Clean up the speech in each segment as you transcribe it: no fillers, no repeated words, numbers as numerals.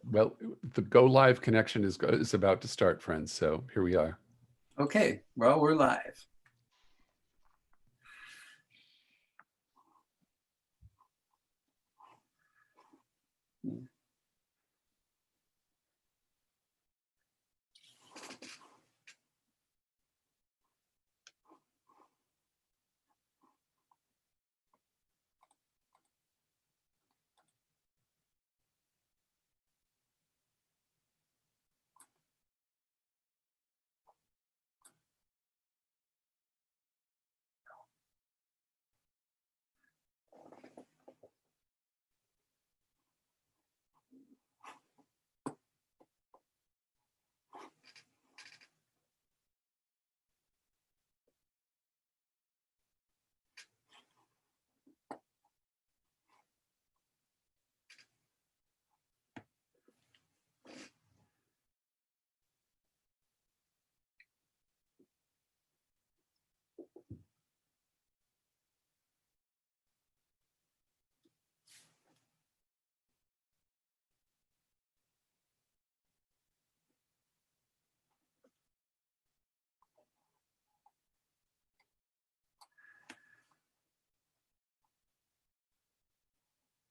Well, the Go Live connection is about to start, friends. So here we are. Okay, well, we're live.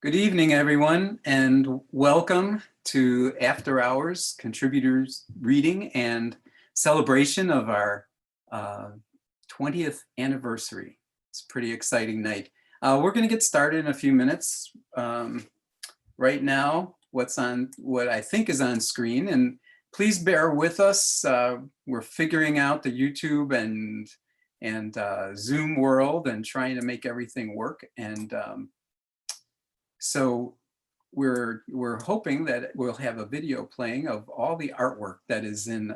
Good evening, everyone, and welcome to After Hours Contributors Reading and celebration of our 20th anniversary. It's a pretty exciting night. We're going to get started in a few minutes. Right now, what I think is on screen, and please bear with us. We're figuring out the YouTube and Zoom world and trying to make everything work. And so we're hoping that we'll have a video playing of all the artwork that is in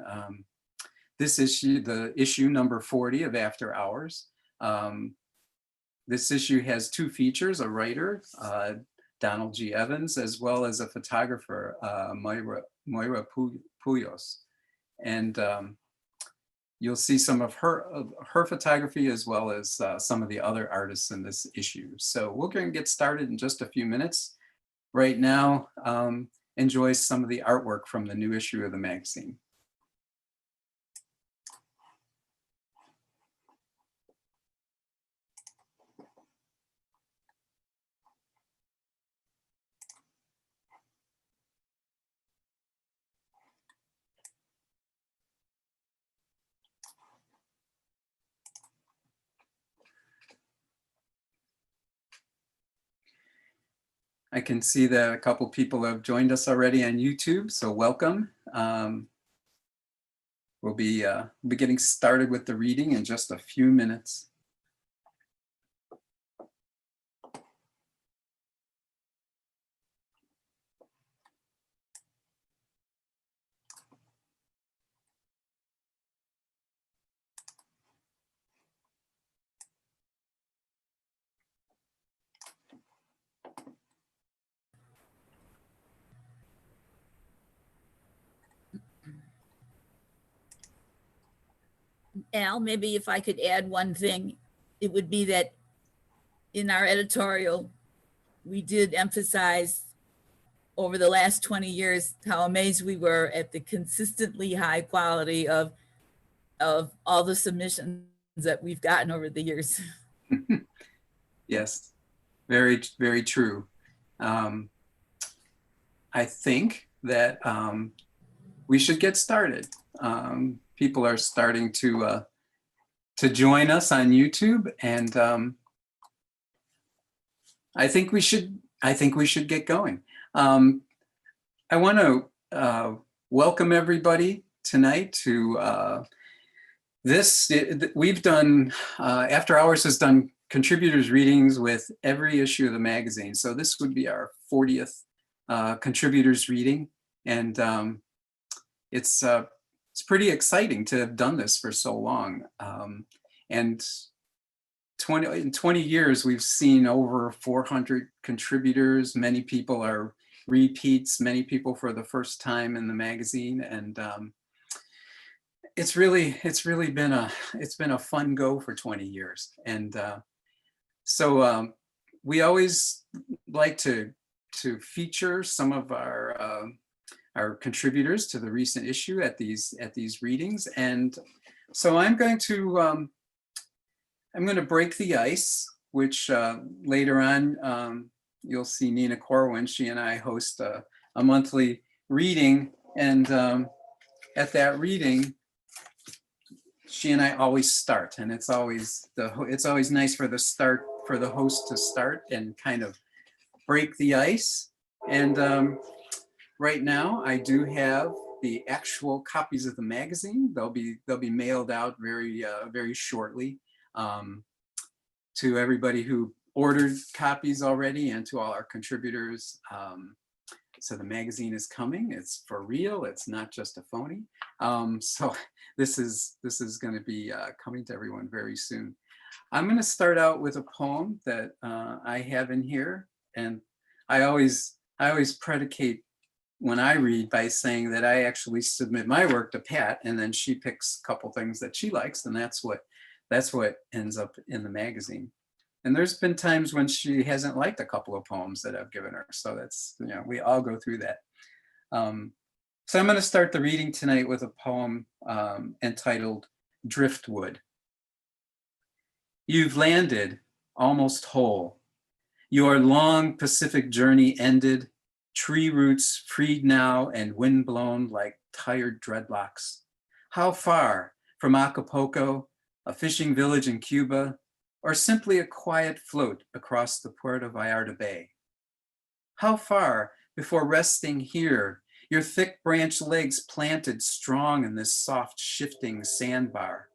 this issue, the issue number 40 of After Hours. This issue has two features, a writer, Donald G. Evans, as well as a photographer, Moira Puyos. And you'll see some of her photography as well as some of the other artists in this issue. So we're going to get started in just a few minutes. Right now, enjoy some of the artwork from the new issue of the magazine. I can see that a couple people have joined us already on YouTube, so welcome. We'll be getting started with the reading in just a few minutes. Al, maybe if I could add one thing, it would be that in our editorial, we did emphasize over the last 20 years how amazed we were at the consistently high quality of all the submissions that we've gotten over the years. Yes, very, very true. I think that we should get started. People are starting to join us on YouTube, and I think we should get going. I want to welcome everybody tonight to this. We've done After Hours has done contributors readings with every issue of the magazine, so this would be our 40th contributors reading, and it's pretty exciting to have done this for so long. And in 20 years, we've seen over 400 contributors. Many people are repeats, many people for the first time in the magazine. And it's really been a fun go for 20 years. And so we always like to feature some of our our contributors to the recent issue at these readings. And so I'm going to break the ice, which later on you'll see Nina Corwin. She and I host a monthly reading, and at that reading, she and I always start, and it's always nice for the host to start and kind of break the ice. And right now, I do have the actual copies of the magazine. They'll be mailed out very shortly to everybody who ordered copies already, and to all our contributors. So the magazine is coming. It's for real. It's not just a phony. So this is going to be coming to everyone very soon. I'm going to start out with a poem that I have in here, and I always predicate when I read by saying that I actually submit my work to Pat, and then she picks a couple things that she likes, and that's what ends up in the magazine. And there's been times when she hasn't liked a couple of poems that I've given her. So that's, we all go through that. So I'm going to start the reading tonight with a poem entitled Driftwood. You've landed almost whole. Your long Pacific journey ended, tree roots freed now and windblown like tired dreadlocks. How far from Acapulco, a fishing village in Cuba, or simply a quiet float across the Puerto Vallarta Bay? How far before resting here, your thick branch legs planted strong in this soft shifting sandbar?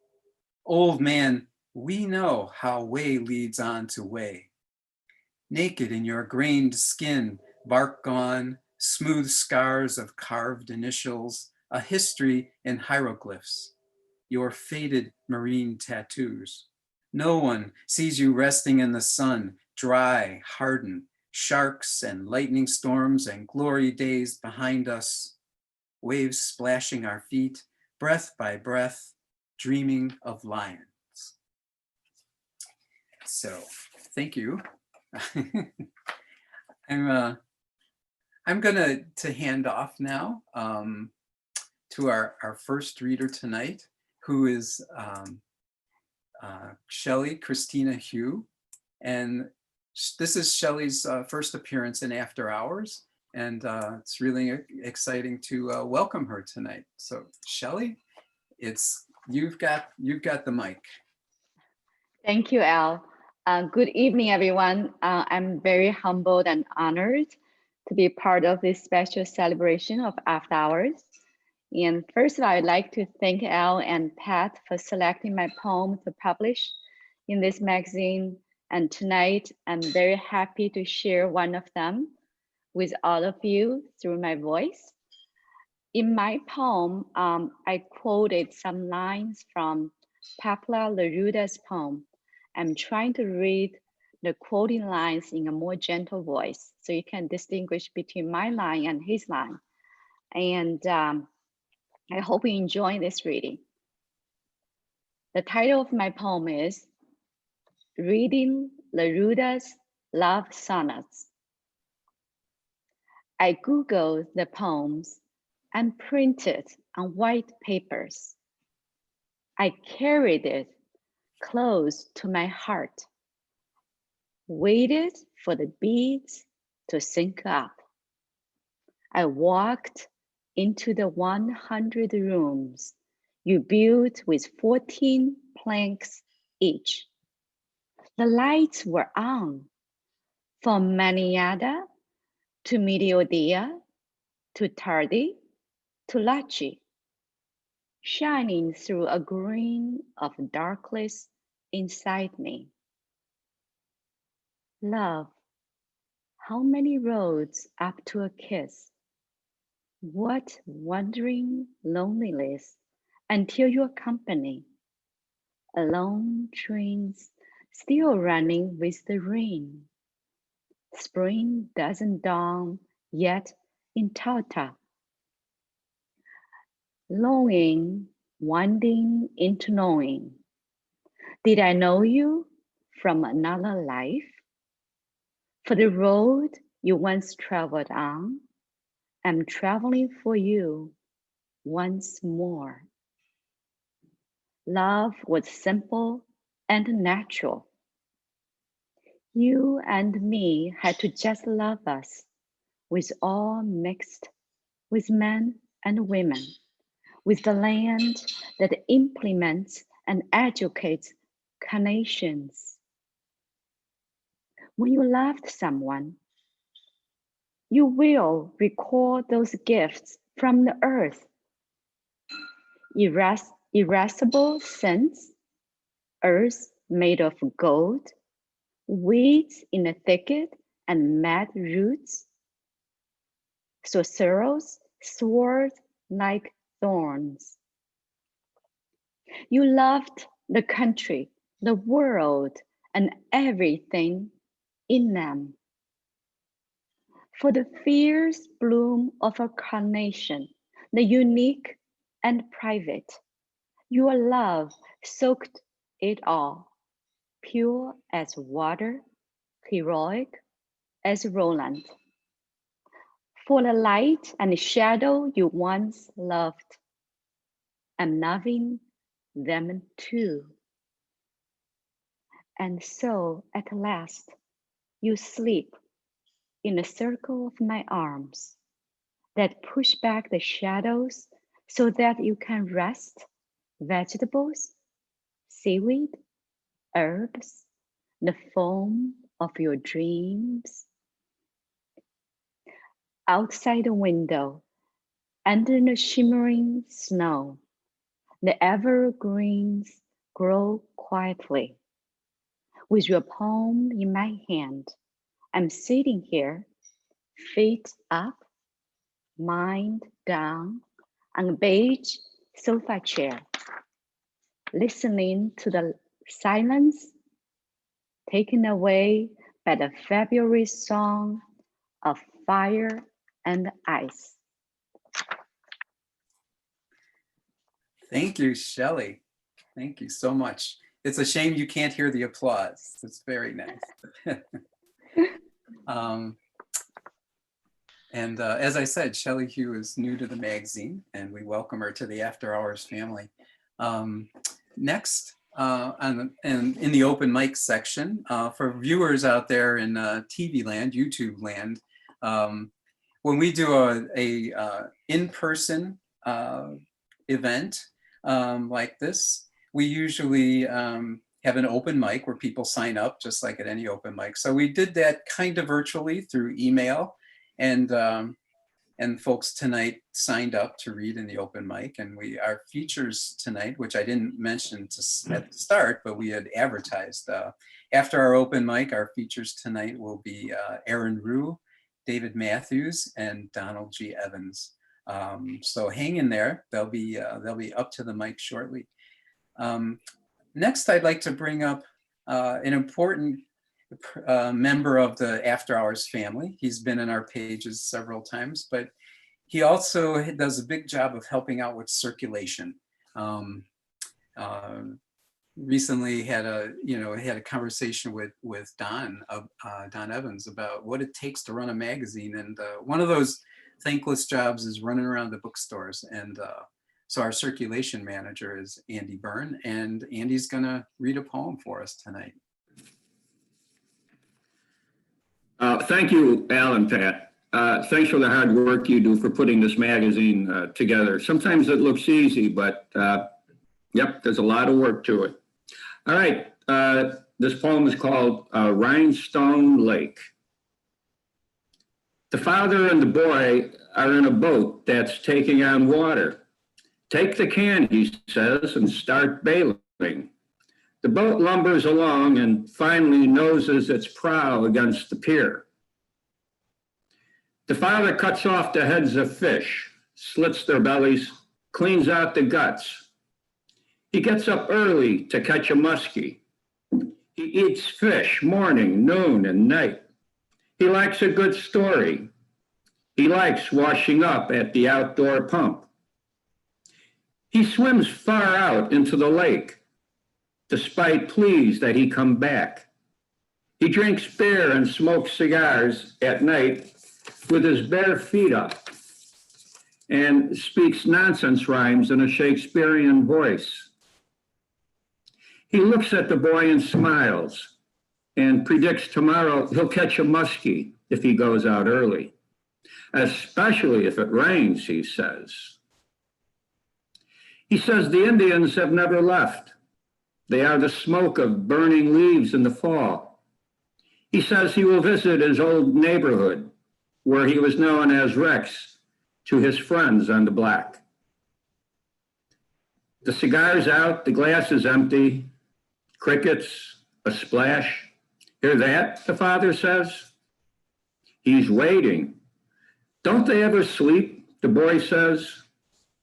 Old man, we know how way leads on to way. Naked in your grained skin, bark gone, smooth scars of carved initials, a history in hieroglyphs, your faded marine tattoos. No one sees you resting in the sun, dry, hardened, sharks and lightning storms and glory days behind us, waves splashing our feet, breath by breath, dreaming of lions. So, thank you. I'm gonna hand off now to our first reader tonight, who is Shelley Christina Hugh. And this is Shelley's first appearance in After Hours, and it's really exciting to welcome her tonight. So Shelley, you've got the mic. Thank you, Al. Good evening, everyone. I'm very humbled and honored to be part of this special celebration of After Hours. And first, I'd like to thank Al and Pat for selecting my poem to publish in this magazine. And tonight, I'm very happy to share one of them with all of you through my voice. In my poem, I quoted some lines from Pablo Neruda's poem. I'm trying to read the quoting lines in a more gentle voice, so you can distinguish between my line and his line. And I hope you enjoy this reading. The title of my poem is Reading Neruda's Love Sonnets. I Googled the poems and printed on white papers. I carried it close to my heart, waited for the beats to sync up. I walked into the 100 rooms you built with 14 planks each. The lights were on, from Maniata to Mediodía to Tardi to Lachi, shining through a green of darkness inside me. Love, how many roads up to a kiss? What wandering loneliness until your company. Alone trains still running with the rain. Spring doesn't dawn yet in Tauta. Longing, winding into knowing. Did I know you from another life? For the road you once traveled on, am traveling for you once more. Love was simple and natural. You and me had to just love us, with all mixed, with men and women, with the land that implements and educates nations. When you loved someone, you will recall those gifts from the earth. Irascible scents, earth made of gold, weeds in the thicket and mad roots, sorrows sword like thorns. You loved the country, the world, and everything in them. For the fierce bloom of a carnation, the unique and private, your love soaked it all, pure as water, heroic as Roland. For the light and shadow you once loved, I'm loving them too. And so at last you sleep in the circle of my arms that push back the shadows so that you can rest vegetables, seaweed, herbs, the foam of your dreams. Outside the window, under the shimmering snow, the evergreens grow quietly. With your palm in my hand, I'm sitting here, feet up, mind down, on a beige sofa chair, listening to the silence taken away by the February song of fire and ice. Thank you, Shelley. Thank you so much. It's a shame you can't hear the applause. It's very nice. As I said, Shelley Hugh is new to the magazine, and we welcome her to the After Hours family. Next, in the open mic section, for viewers out there in TV land, YouTube land, when we do a in-person event like this, we usually have an open mic where people sign up just like at any open mic. So we did that kind of virtually through email, and folks tonight signed up to read in the open mic. And our features tonight, which I didn't mention at the start, but we had advertised. After our open mic, our features tonight will be Aaron Rue, David Matthews, and Donald G. Evans. So hang in there. They'll be up to the mic shortly. Next, I'd like to bring up an important member of the After Hours family. He's been in our pages several times, but he also does a big job of helping out with circulation. Recently had a conversation with Don Evans about what it takes to run a magazine, and one of those thankless jobs is running around the bookstores. And so our circulation manager is Andy Byrne, and Andy's gonna read a poem for us tonight. Thank you, Al and Pat. Thanks for the hard work you do for putting this magazine together. Sometimes it looks easy, but yep, there's a lot of work to it. All right, this poem is called Rhinestone Lake. The father and the boy are in a boat that's taking on water. Take the can, he says, and start bailing. The boat lumbers along and finally noses its prow against the pier. The father cuts off the heads of fish, slits their bellies, cleans out the guts. He gets up early to catch a muskie. He eats fish morning, noon, and night. He likes a good story. He likes washing up at the outdoor pump. He swims far out into the lake, despite pleas that he come back. He drinks beer and smokes cigars at night with his bare feet up, and speaks nonsense rhymes in a Shakespearean voice. He looks at the boy and smiles and predicts tomorrow he'll catch a muskie if he goes out early, especially if it rains, he says. He says the Indians have never left. They are the smoke of burning leaves in the fall. He says he will visit his old neighborhood where he was known as Rex to his friends on the block. The cigar's out, the glass is empty, crickets, a splash. Hear that, the father says. He's waiting. Don't they ever sleep, the boy says.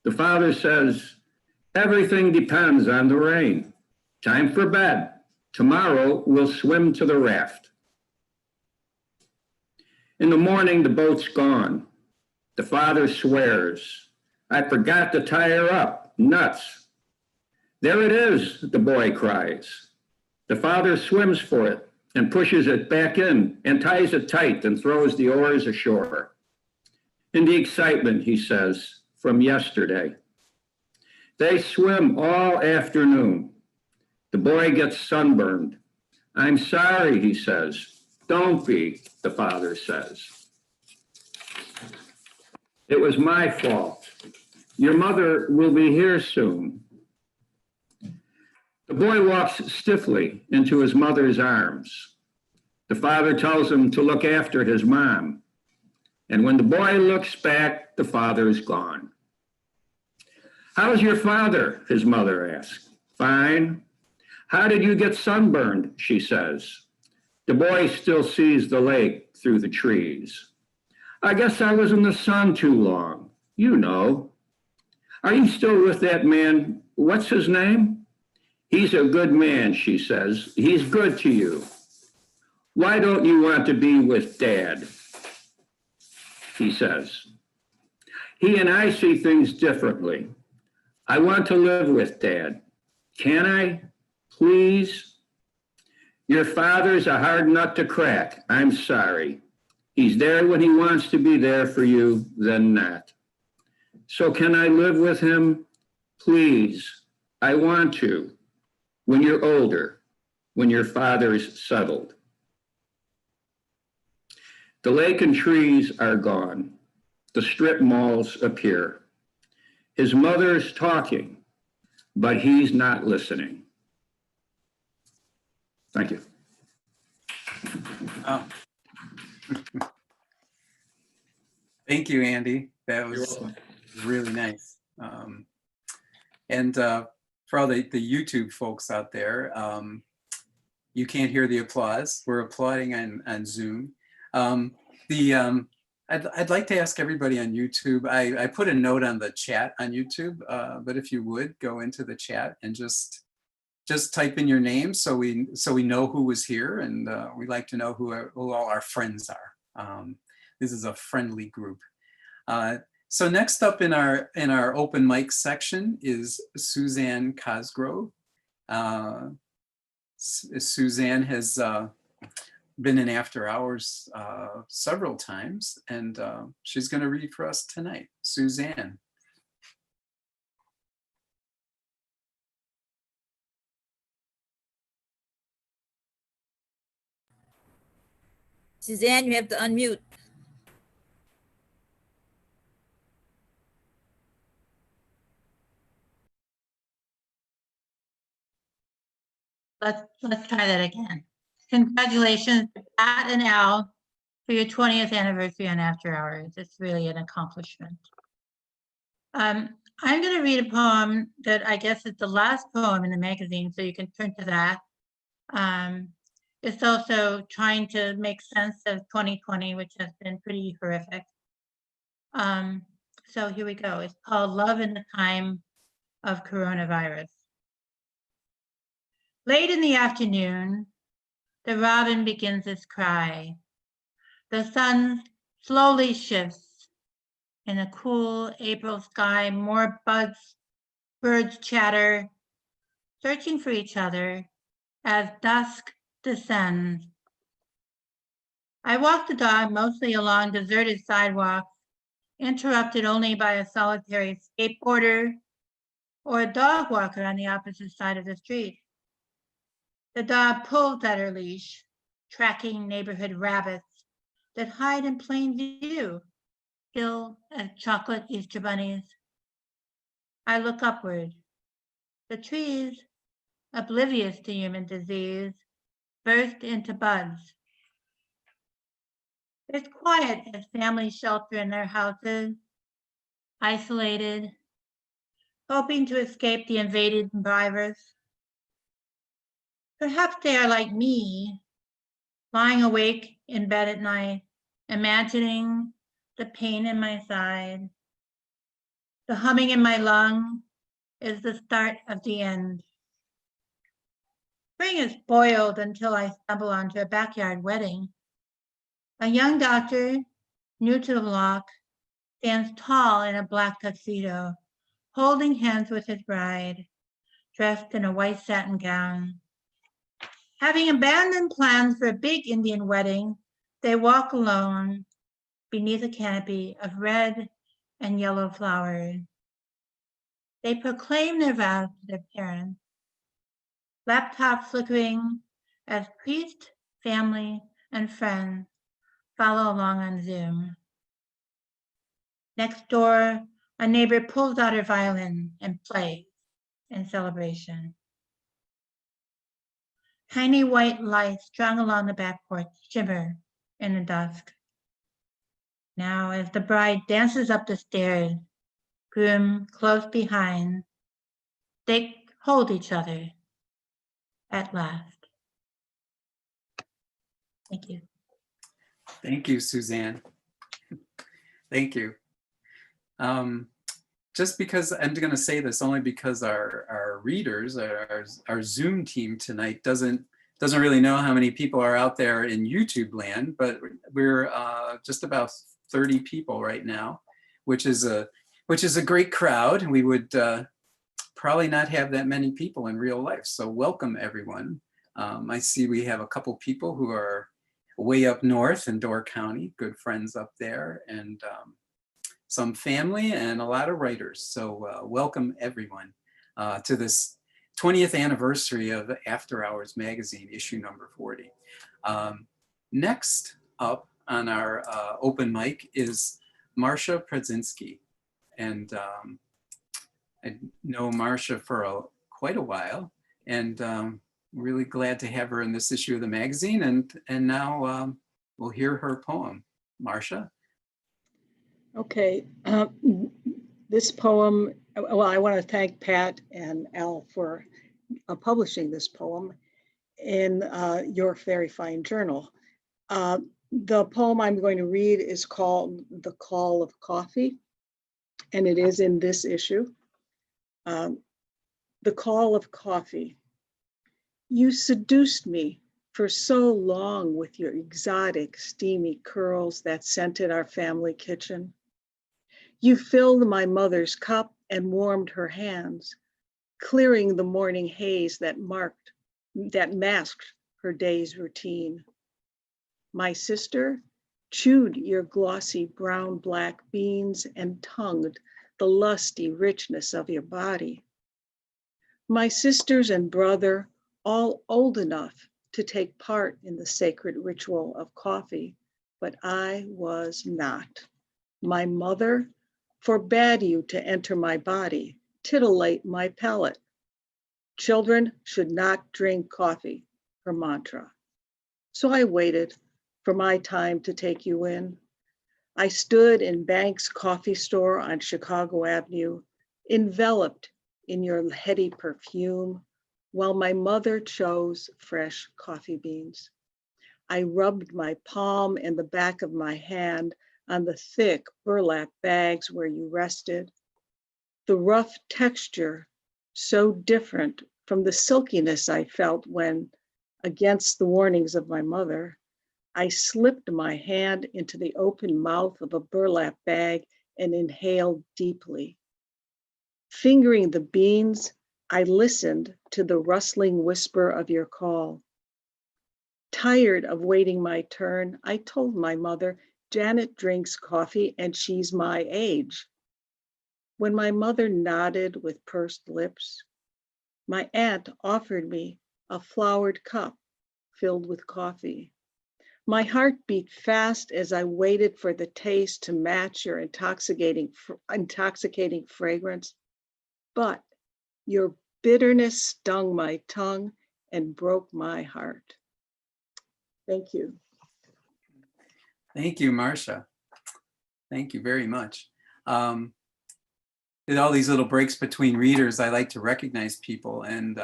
The father says, everything depends on the rain. Time for bed. Tomorrow we'll swim to the raft. In the morning, the boat's gone. The father swears, I forgot to tie her up. Nuts. There it is, the boy cries. The father swims for it and pushes it back in and ties it tight and throws the oars ashore. In the excitement, he says, from yesterday. They swim all afternoon. The boy gets sunburned. I'm sorry, he says. Don't be, the father says. It was my fault. Your mother will be here soon. The boy walks stiffly into his mother's arms. The father tells him to look after his mom. And when the boy looks back, the father is gone. How's your father? His mother asks. Fine. How did you get sunburned? She says. The boy still sees the lake through the trees. I guess I was in the sun too long. You know. Are you still with that man? What's his name? He's a good man, she says. He's good to you. Why don't you want to be with Dad? He says. He and I see things differently. I want to live with Dad. Can I? Please? Your father's a hard nut to crack. I'm sorry. He's there when he wants to be there for you, then not. So can I live with him? Please. I want to. When you're older, when your father's settled. The lake and trees are gone. The strip malls appear. His mother's talking, but he's not listening. Thank you. Oh. Thank you, Andy. That was really nice. And for all the YouTube folks out there, you can't hear the applause. We're applauding on Zoom. I'd like to ask everybody on YouTube, I put a note on the chat on YouTube, but if you would go into the chat and just type in your name so we know who was here, and we like to know who all our friends are. This is a friendly group. So next up in our open mic section is Suzanne Cosgrove. Suzanne has been in After Hours several times, and she's going to read for us tonight. Suzanne. Suzanne, you have to unmute. Let's try that again. Congratulations to Pat and Al for your 20th anniversary on After Hours. It's really an accomplishment. I'm going to read a poem that I guess is the last poem in the magazine, so you can turn to that. It's also trying to make sense of 2020, which has been pretty horrific. So here we go. It's called Love in the Time of Coronavirus. Late in the afternoon, the robin begins its cry. The sun slowly shifts. In a cool April sky, more birds chatter, searching for each other as dusk descends. I walk the dog mostly along deserted sidewalks interrupted only by a solitary skateboarder or a dog walker on the opposite side of the street. The dog pulls at her leash, tracking neighborhood rabbits that hide in plain view, still as chocolate Easter bunnies. I look upward. The trees, oblivious to human disease, burst into buds. It's quiet as families shelter in their houses, isolated, hoping to escape the invaded virus. Perhaps they are like me, lying awake in bed at night, imagining the pain in my side. The humming in my lung is the start of the end. Spring is spoiled until I stumble onto a backyard wedding. A young doctor, new to the block, stands tall in a black tuxedo, holding hands with his bride, dressed in a white satin gown. Having abandoned plans for a big Indian wedding, they walk alone beneath a canopy of red and yellow flowers. They proclaim their vows to their parents, laptop flickering as priest, family, and friends follow along on Zoom. Next door, a neighbor pulls out her violin and plays in celebration. Tiny white lights strung along the back porch shimmer in the dusk. Now, as the bride dances up the stairs, groom close behind, they hold each other at last. Thank you. Thank you, Suzanne. Thank you. Just because I'm going to say this only because our readers, our Zoom team tonight doesn't really know how many people are out there in YouTube land, but we're just about 30 people right now, which is a great crowd. We would probably not have that many people in real life. So welcome everyone. I see we have a couple people who are way up north in Door County, good friends up there, and some family and a lot of writers. So welcome everyone to this 20th anniversary of After Hours Magazine, issue number 40. Next up on our open mic is Marcia Prudzinski. And I know Marcia for quite a while, and really glad to have her in this issue of the magazine. And now we'll hear her poem. Marcia? Okay, this poem, well, I want to thank Pat and Al for publishing this poem in your very fine journal. The poem I'm going to read is called The Call of Coffee, and it is in this issue. The Call of Coffee. You seduced me for so long with your exotic, steamy curls that scented our family kitchen. You filled my mother's cup and warmed her hands, clearing the morning haze that masked her day's routine. My sister chewed your glossy brown black beans and tongued the lusty richness of your body. My sisters and brother, all old enough to take part in the sacred ritual of coffee, but I was not. My mother forbade you to enter my body, titillate my palate. Children should not drink coffee, her mantra. So I waited for my time to take you in. I stood in Banks Coffee Store on Chicago Avenue, enveloped in your heady perfume, while my mother chose fresh coffee beans. I rubbed my palm and the back of my hand on the thick burlap bags where you rested. The rough texture, so different from the silkiness I felt when, against the warnings of my mother, I slipped my hand into the open mouth of a burlap bag and inhaled deeply. Fingering the beans, I listened to the rustling whisper of your call. Tired of waiting my turn, I told my mother, Janet drinks coffee and she's my age. When my mother nodded with pursed lips, my aunt offered me a flowered cup filled with coffee. My heart beat fast as I waited for the taste to match your intoxicating fragrance, but your bitterness stung my tongue and broke my heart. Thank you. Thank you, Marcia. Thank you very much. In all these little breaks between readers, I like to recognize people, and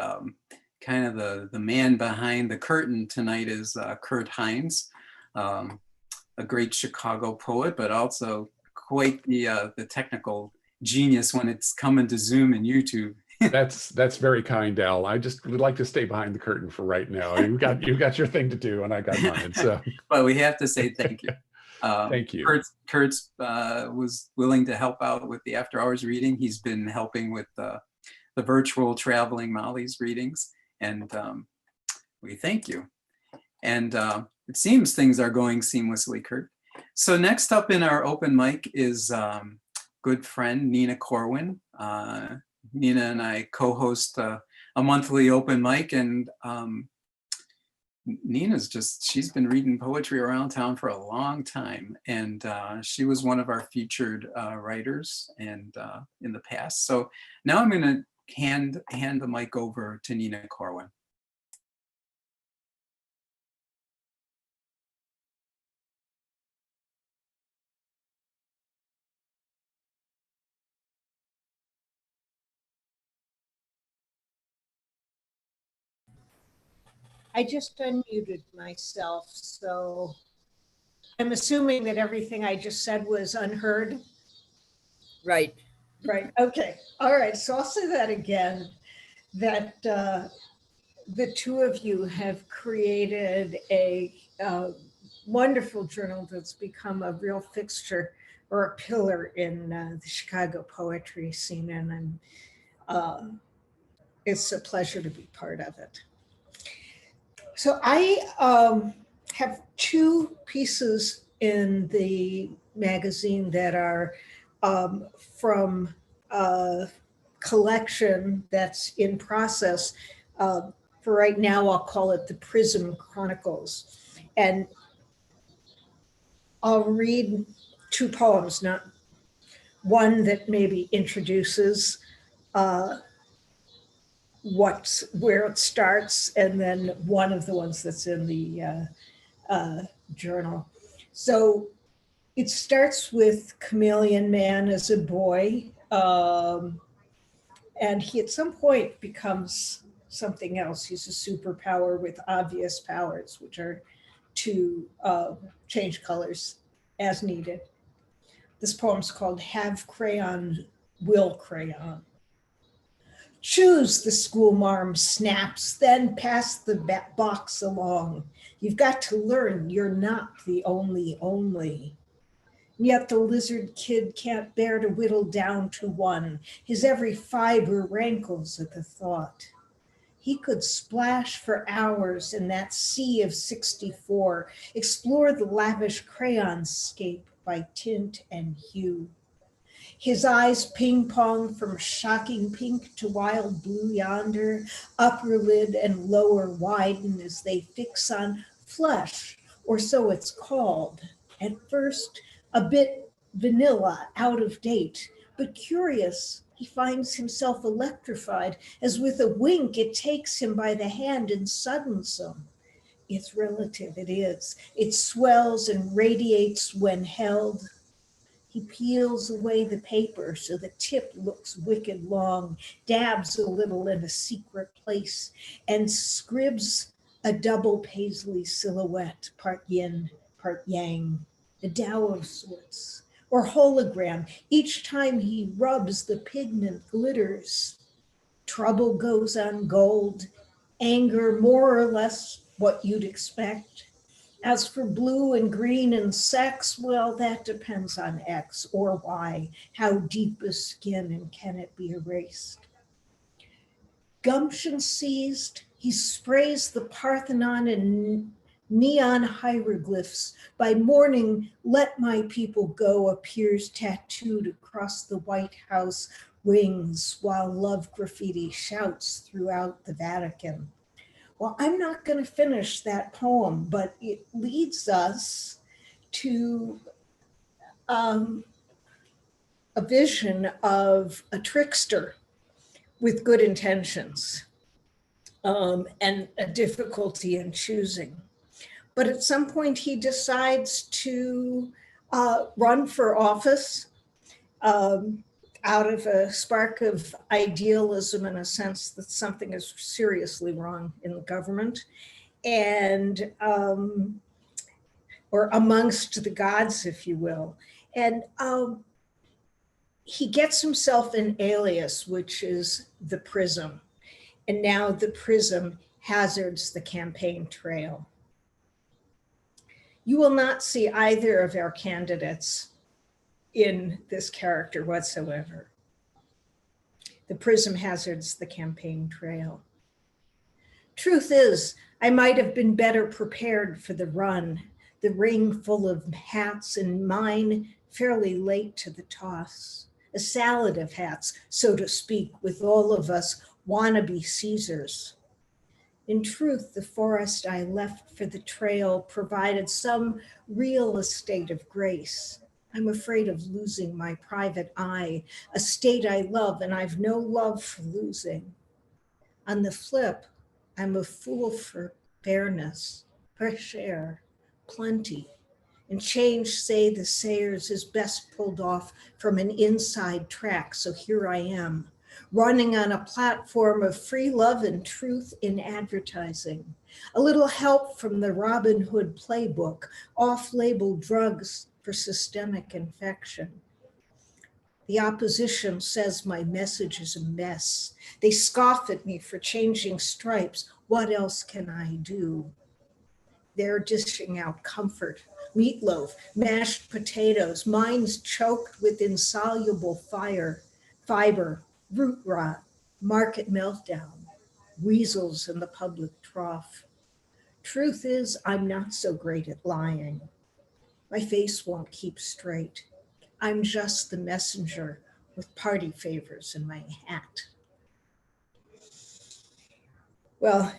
kind of the man behind the curtain tonight is Kurt Heinz, a great Chicago poet, but also quite the technical genius when it's coming to Zoom and YouTube. That's very kind, Al. I just would like to stay behind the curtain for right now. You got your thing to do, and I got mine. So, but we have to say thank you. Thank you. Kurt's was willing to help out with the after hours reading. He's been helping with the virtual traveling Molly's readings, and we thank you. And it seems things are going seamlessly, Kurt. So next up in our open mic is good friend Nina Corwin. Nina and I co-host a monthly open mic, and Nina's she's been reading poetry around town for a long time, and she was one of our featured writers and in the past. So now I'm going to hand the mic over to Nina Corwin. I just unmuted myself, so I'm assuming that everything I just said was unheard. Right. Right, okay, all right, so I'll say that again, that the two of you have created a wonderful journal that's become a real fixture or a pillar in the Chicago poetry scene, and it's a pleasure to be part of it. So I have two pieces in the magazine that are from a collection that's in process. For right now, I'll call it the Prism Chronicles. And I'll read two poems, not one that maybe introduces where it starts, and then one of the ones that's in the journal. So it starts with Chameleon Man as a boy, and he at some point becomes something else. He's a superpower with obvious powers, which are to change colors as needed. This poem's called Have Crayon, Will Crayon. Choose, the schoolmarm snaps, then pass the box along. You've got to learn you're not the only. And yet the lizard kid can't bear to whittle down to one. His every fiber rankles at the thought. He could splash for hours in that sea of 64, explore the lavish crayonscape by tint and hue. His eyes ping-pong from shocking pink to wild blue yonder, upper lid and lower widen as they fix on flesh, or so it's called. At first, a bit vanilla, out of date, but curious, he finds himself electrified as with a wink it takes him by the hand and suddens him. It's relative, it is. It swells and radiates when held. He peels away the paper so the tip looks wicked long, dabs a little in a secret place, and scribs a double paisley silhouette, part yin, part yang, a Tao of sorts, or hologram. Each time he rubs, the pigment glitters. Trouble goes on gold, anger more or less what you'd expect. As for blue and green and sex, well, that depends on X or Y. How deep is skin and can it be erased? Gumption seized, he sprays the Parthenon in Neon hieroglyphs. By morning, let my people go appears tattooed across the White House wings while love graffiti shouts throughout the Vatican. Well, I'm not going to finish that poem, but it leads us to a vision of a trickster with good intentions and a difficulty in choosing. But at some point, he decides to run for office out of a spark of idealism, in a sense that something is seriously wrong in the government, and or amongst the gods, if you will. And he gets himself an alias, which is the Prism. And now the Prism hazards the campaign trail. You will not see either of our candidates in this character whatsoever. The Prism hazards the campaign trail. Truth is, I might have been better prepared for the run, the ring full of hats and mine fairly late to the toss. A salad of hats, so to speak, with all of us wannabe Caesars. In truth, the forest I left for the trail provided some real estate of grace. I'm afraid of losing my private eye, a state I love and I've no love for losing. On the flip, I'm a fool for fairness, fresh air, plenty. And change, say the Sayers, is best pulled off from an inside track, so here I am, running on a platform of free love and truth in advertising. A little help from the Robin Hood playbook, off-label drugs for systemic infection. The opposition says my message is a mess. They scoff at me for changing stripes. What else can I do? They're dishing out comfort, meatloaf, mashed potatoes, minds choked with insoluble fiber, root rot, market meltdown, weasels in the public trough. Truth is, I'm not so great at lying. My face won't keep straight. I'm just the messenger with party favors in my hat. Well,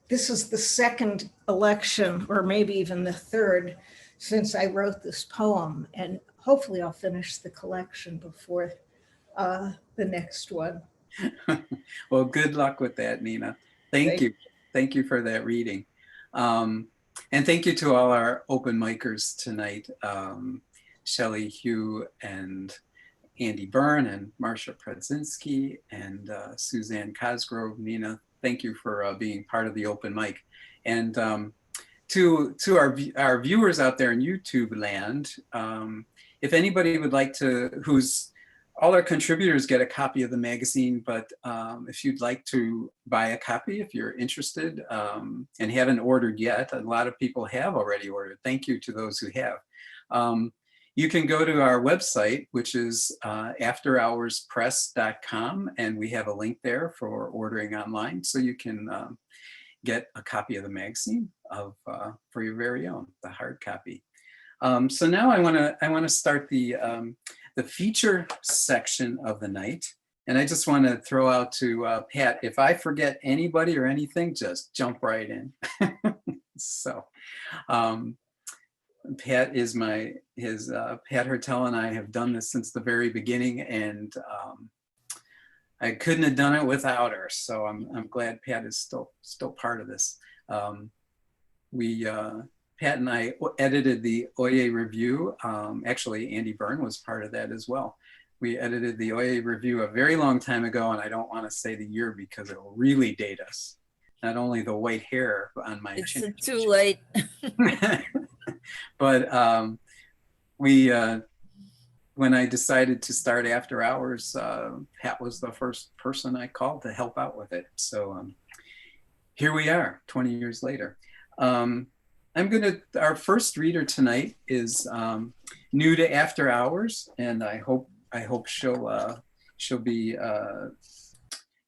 this is the second election, or maybe even the third, since I wrote this poem, and hopefully I'll finish the collection before the next one. Well, good luck with that, Nina. Thank you. Thank you for that reading. And thank you to all our open micers tonight, Shelley Hugh and Andy Byrne and Marsha Predzinski and Suzanne Cosgrove. Nina, thank you for being part of the open mic. And to our viewers out there in YouTube land, if anybody would like to, all our contributors get a copy of the magazine, but if you'd like to buy a copy, if you're interested and haven't ordered yet, a lot of people have already ordered. Thank you to those who have. You can go to our website, which is afterhourspress.com, and we have a link there for ordering online, so you can get a copy of the magazine for your very own, the hard copy. So now I want to start the feature section of the night, and I just want to throw out to Pat, if I forget anybody or anything, just jump right in. So. Pat is Pat Hertel and I have done this since the very beginning, and I couldn't have done it without her. So I'm glad Pat is still part of this. Pat and I edited the Oye Review. Actually, Andy Byrne was part of that as well. We edited the Oye Review a very long time ago, and I don't want to say the year because it will really date us. Not only the white hair on my chin. It's too late. But when I decided to start After Hours, Pat was the first person I called to help out with it. So here we are, 20 years later. Our first reader tonight is new to After Hours, and I hope she'll be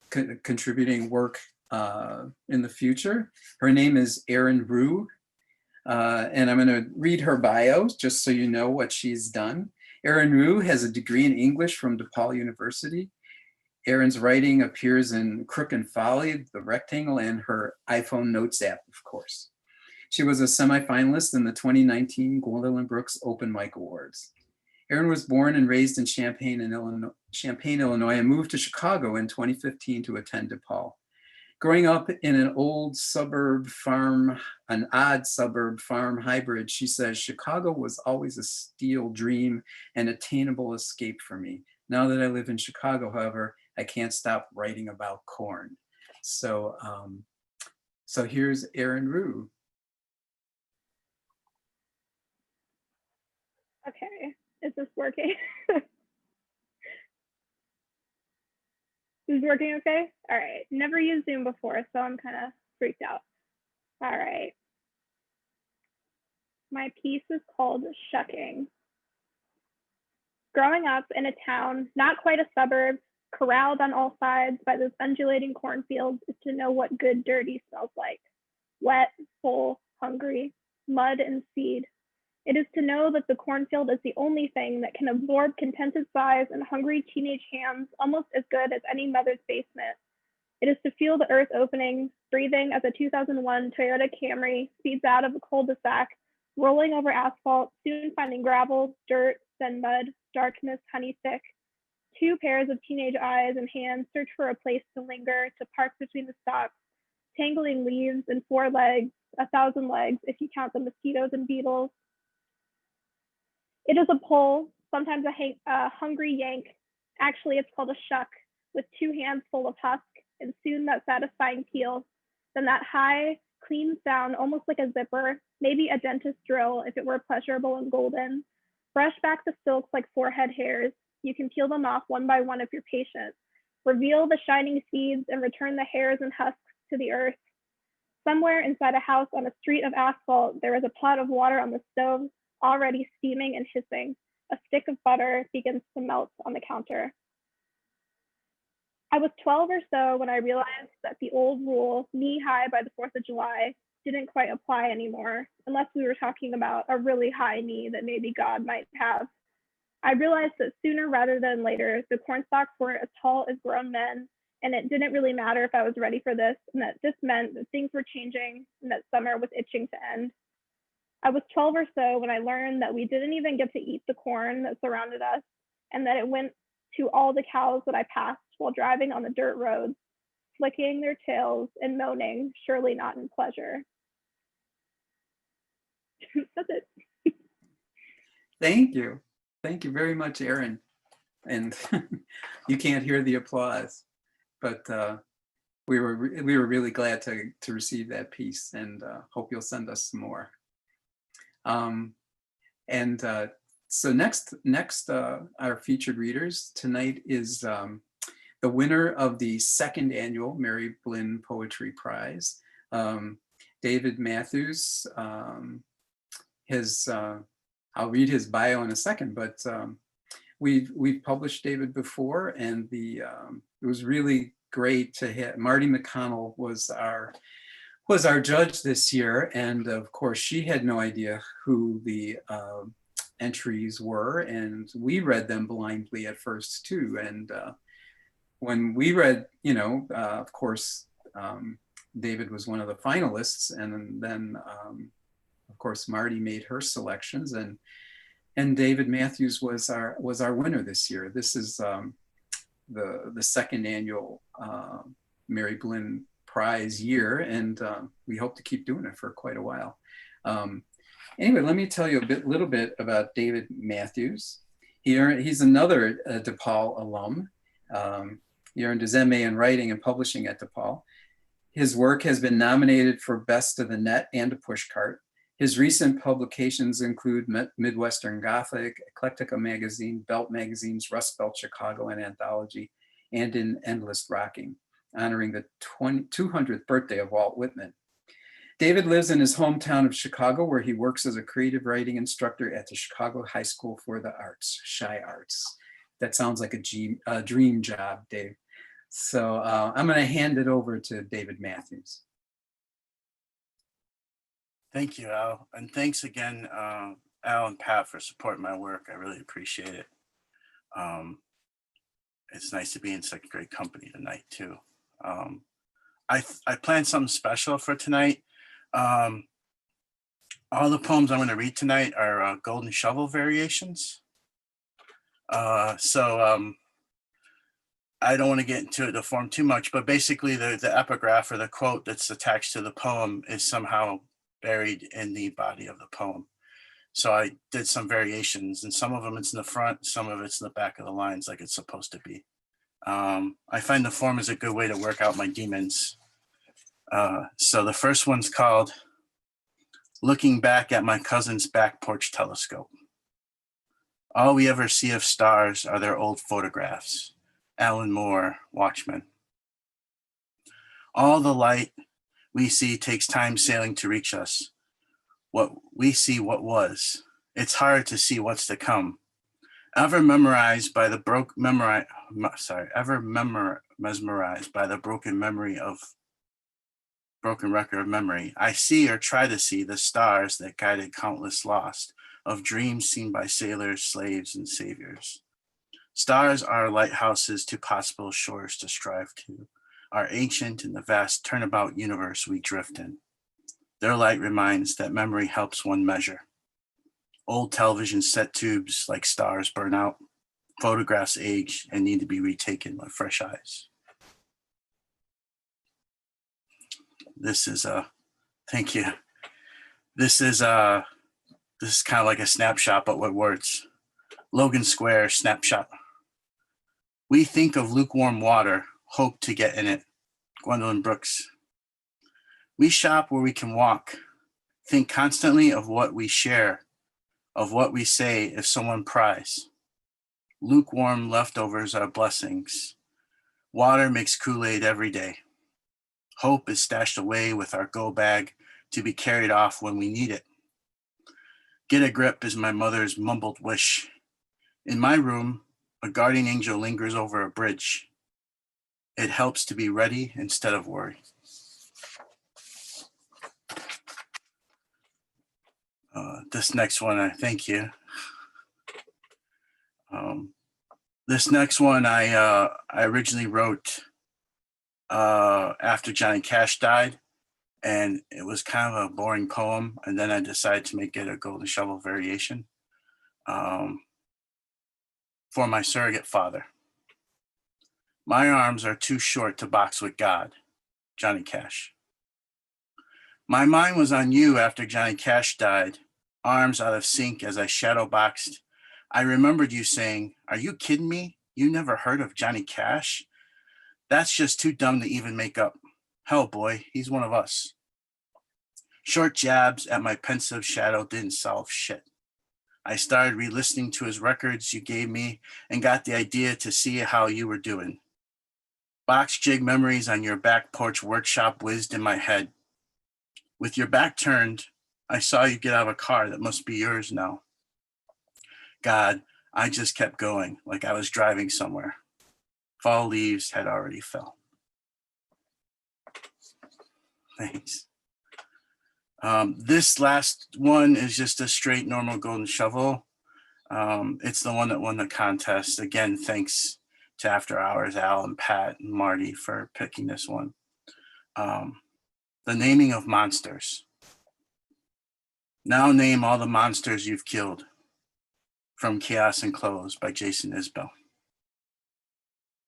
contributing work in the future. Her name is Erin Rue. And I'm going to read her bio just so you know what she's done. Erin Rue has a degree in English from DePaul University. Erin's writing appears in Crook and Folly, The Rectangle, and her iPhone Notes app, of course. She was a semifinalist in the 2019 Gwendolyn Brooks Open Mic Awards. Erin was born and raised in Champaign, Illinois, and moved to Chicago in 2015 to attend DePaul. Growing up in an odd suburb farm hybrid, she says, Chicago was always a steel dream and attainable escape for me. Now that I live in Chicago, however, I can't stop writing about corn. So, so here's Erin Rue. Okay, is this working? Is this working okay? All right, never used Zoom before, so I'm kind of freaked out. All right. My piece is called Shucking. Growing up in a town, not quite a suburb, corralled on all sides by those undulating cornfields is to know what good dirty smells like. Wet, full, hungry, mud and seed. It is to know that the cornfield is the only thing that can absorb contented sighs and hungry teenage hands almost as good as any mother's basement. It is to feel the earth opening, breathing as a 2001 Toyota Camry speeds out of a cul-de-sac, rolling over asphalt, soon finding gravel, dirt, then mud, darkness, honey thick. Two pairs of teenage eyes and hands search for a place to linger, to park between the stops, tangling leaves and 4 legs, 1,000 legs if you count the mosquitoes and beetles. It is a pull, sometimes a hungry yank. Actually, it's called a shuck, with 2 hands full of husk, and soon that satisfying peel. Then that high, clean sound, almost like a zipper, maybe a dentist drill if it were pleasurable and golden. Brush back the silks like forehead hairs. You can peel them off one by one if you're patient. Reveal the shining seeds and return the hairs and husks to the earth. Somewhere inside a house on a street of asphalt, there is a pot of water on the stove, already steaming and hissing. A stick of butter begins to melt on the counter. I was 12 or so when I realized that the old rule, knee high by the 4th of July, didn't quite apply anymore, unless we were talking about a really high knee that maybe God might have. I realized that sooner rather than later, the cornstalks weren't as tall as grown men, and it didn't really matter if I was ready for this, and that this meant that things were changing and that summer was itching to end. I was 12 or so when I learned that we didn't even get to eat the corn that surrounded us, and that it went to all the cows that I passed while driving on the dirt roads, flicking their tails and moaning, surely not in pleasure. That's it. Thank you. Thank you very much, Erin. And you can't hear the applause, but we were really glad to receive that piece, and hope you'll send us some more. So next our featured readers tonight is the winner of the 2nd annual Mary Blinn Poetry Prize, David Matthews. I'll read his bio in a second, but we've published David before, and it was really great to hit. Marty McConnell was our judge this year, and of course she had no idea who the entries were, and we read them blindly at first too. And when we read, of course, David was one of the finalists, and then of course Marty made her selections, and David Matthews was our winner this year. This is the 2nd annual Mary Blinn Prize year, and we hope to keep doing it for quite a while. Anyway, let me tell you a little bit about David Matthews. He's another DePaul alum. He earned his MA in writing and publishing at DePaul. His work has been nominated for Best of the Net and a Pushcart. His recent publications include Midwestern Gothic, Eclectica Magazine, Belt Magazine's Rust Belt Chicago, and Anthology, and in Endless Rocking, honoring the 200th birthday of Walt Whitman. David lives in his hometown of Chicago, where he works as a creative writing instructor at the Chicago High School for the Arts, Chi Arts. That sounds like a dream job, Dave. So I'm going to hand it over to David Matthews. Thank you, Al. And thanks again, Al and Pat, for supporting my work. I really appreciate it. It's nice to be in such great company tonight, too. I planned something special for tonight. All the poems I'm going to read tonight are Golden Shovel variations. So I don't want to get into the form too much, but basically the epigraph or the quote that's attached to the poem is somehow buried in the body of the poem. So I did some variations, and some of them it's in the front, some of it's in the back of the lines like it's supposed to be. I find the form is a good way to work out my demons. So the first one's called Looking Back at My Cousin's Back Porch Telescope. All we ever see of stars are their old photographs. Alan Moore, Watchmen. All the light we see takes time sailing to reach us. What we see what was. It's hard to see what's to come. Mesmerized by the broken record of memory, I see or try to see the stars that guided countless lost, of dreams seen by sailors, slaves, and saviors. Stars are lighthouses to possible shores to strive to, are ancient in the vast turnabout universe we drift in. Their light reminds that memory helps one measure. Old television set tubes like stars burn out, photographs age and need to be retaken with fresh eyes. This is thank you. This is kind of like a snapshot, but with words. Logan Square snapshot. We think of lukewarm water, hope to get in it. Gwendolyn Brooks. We shop where we can walk, think constantly of what we share, of what we say if someone pries. Lukewarm leftovers are blessings. Water makes Kool-Aid every day. Hope is stashed away with our go bag to be carried off when we need it. Get a grip is my mother's mumbled wish. In my room, a guardian angel lingers over a bridge. It helps to be ready instead of worry. This next one, I thank you. This next one I originally wrote after Johnny Cash died, and it was kind of a boring poem, and then I decided to make it a Golden Shovel variation for my surrogate father. My arms are too short to box with God, Johnny Cash. My mind was on you after Johnny Cash died, arms out of sync as I shadow boxed. I remembered you saying, "Are you kidding me? You never heard of Johnny Cash? That's just too dumb to even make up. Hell, boy, he's one of us." Short jabs at my pensive shadow didn't solve shit. I started re-listening to his records you gave me and got the idea to see how you were doing. Box jig memories on your back porch workshop whizzed in my head. With your back turned, I saw you get out of a car that must be yours now. God, I just kept going like I was driving somewhere. Fall leaves had already fell. Thanks. This last one is just a straight normal Golden Shovel. It's the one that won the contest. Again, thanks to After Hours, Al and Pat and Marty for picking this one. The naming of monsters. Now name all the monsters you've killed. From Chaos Enclosed by Jason Isbell.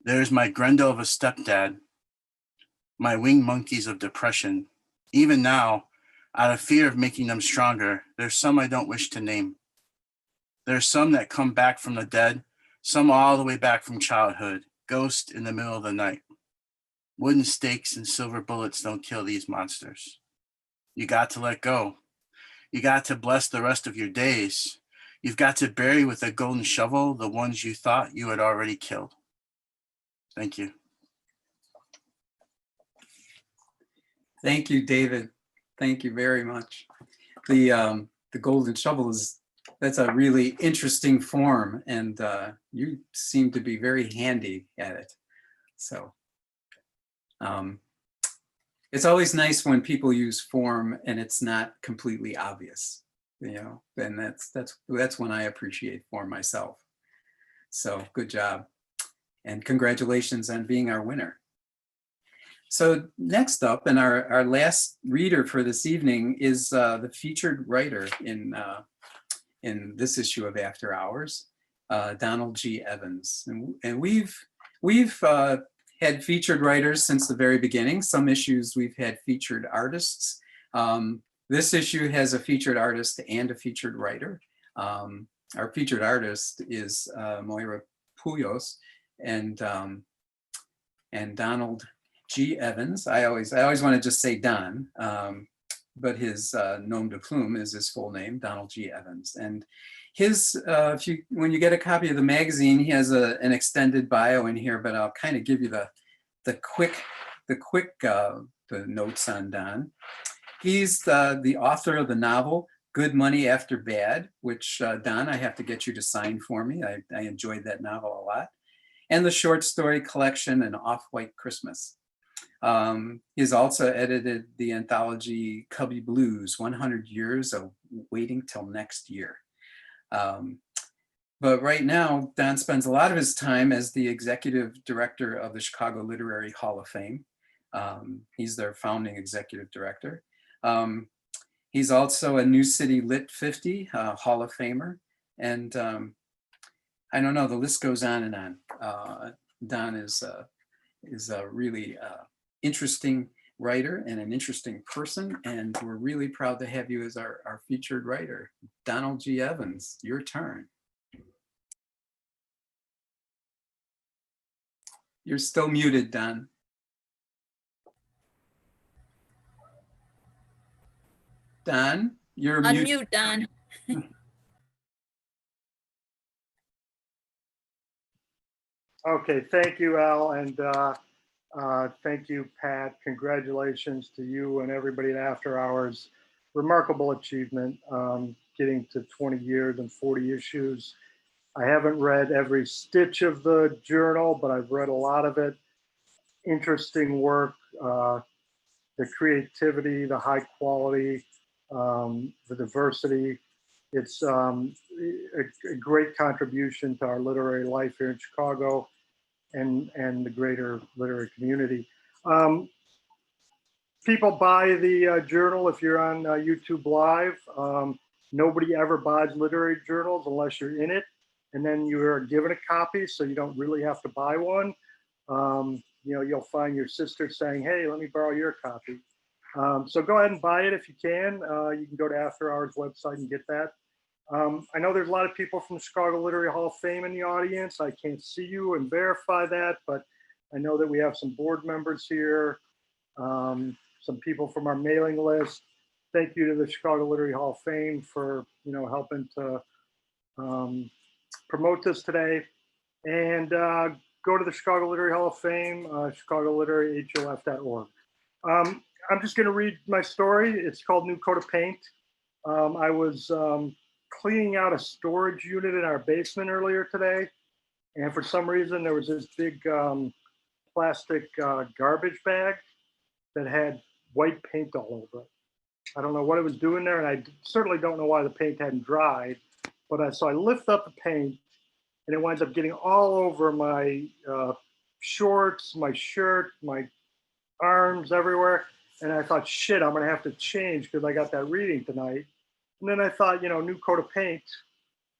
There's my Grendel of a stepdad, my winged monkeys of depression. Even now, out of fear of making them stronger, there's some I don't wish to name. There's some that come back from the dead, some all the way back from childhood, ghost in the middle of the night. Wooden stakes and silver bullets don't kill these monsters. You got to let go. You got to bless the rest of your days. You've got to bury with a golden shovel the ones you thought you had already killed. Thank you. Thank you, David. Thank you very much. The Golden Shovel that's a really interesting form, and you seem to be very handy at it. So it's always nice when people use form and it's not completely obvious, you know, and that's when I appreciate form myself. So good job. And congratulations on being our winner. So next up, and our last reader for this evening is the featured writer in this issue of After Hours, Donald G. Evans. And we've had featured writers since the very beginning. Some issues we've had featured artists. This issue has a featured artist and a featured writer. Our featured artist is Moira Puyos and Donald G. Evans. I always want to just say Don, but his nom de plume is his full name, Donald G. Evans. And his, when you get a copy of the magazine, he has an extended bio in here, but I'll kind of give you the quick notes on Don. He's the author of the novel Good Money After Bad, which Don, I have to get you to sign for me. I enjoyed that novel a lot. And the short story collection An Off-White Christmas. He's also edited the anthology Cubby Blues, 100 Years of Waiting Till Next Year. But right now, Don spends a lot of his time as the executive director of the Chicago Literary Hall of Fame. He's their founding executive director. He's also a New City Lit 50 Hall of Famer. And I don't know, the list goes on and on. Don is a really interesting writer and an interesting person. And we're really proud to have you as our featured writer. Donald G. Evans, your turn. You're still muted, Don. Don, you're muted. Unmute, Don. Okay, thank you, Al, and thank you, Pat. Congratulations to you and everybody at After Hours. Remarkable achievement, getting to 20 years and 40 issues. I haven't read every stitch of the journal, but I've read a lot of it. Interesting work, the creativity, the high quality, the diversity. It's a great contribution to our literary life here in Chicago and the greater literary community. People buy the journal if you're on YouTube Live. Nobody ever buys literary journals unless you're in it, and then you're given a copy, so you don't really have to buy one. You know, you'll find your sister saying, "Hey, let me borrow your copy." So go ahead and buy it if you can. You can go to After Hours website and get that. I know there's a lot of people from the Chicago Literary Hall of Fame in the audience. I can't see you and verify that, but I know that we have some board members here, some people from our mailing list. Thank you to the Chicago Literary Hall of Fame for, you know, helping to promote this today. And go to the Chicago Literary Hall of Fame, ChicagoLiteraryHOF.org. I'm just going to read my story. It's called New Coat of Paint. I was cleaning out a storage unit in our basement earlier today, and for some reason there was this big plastic garbage bag that had white paint all over it. I don't know what it was doing there, and I certainly don't know why the paint hadn't dried. But so I lift up the paint, and it winds up getting all over my shorts, my shirt, my arms, everywhere. And I thought, shit, I'm gonna have to change because I got that reading tonight. And then I thought, you know, New Coat of Paint,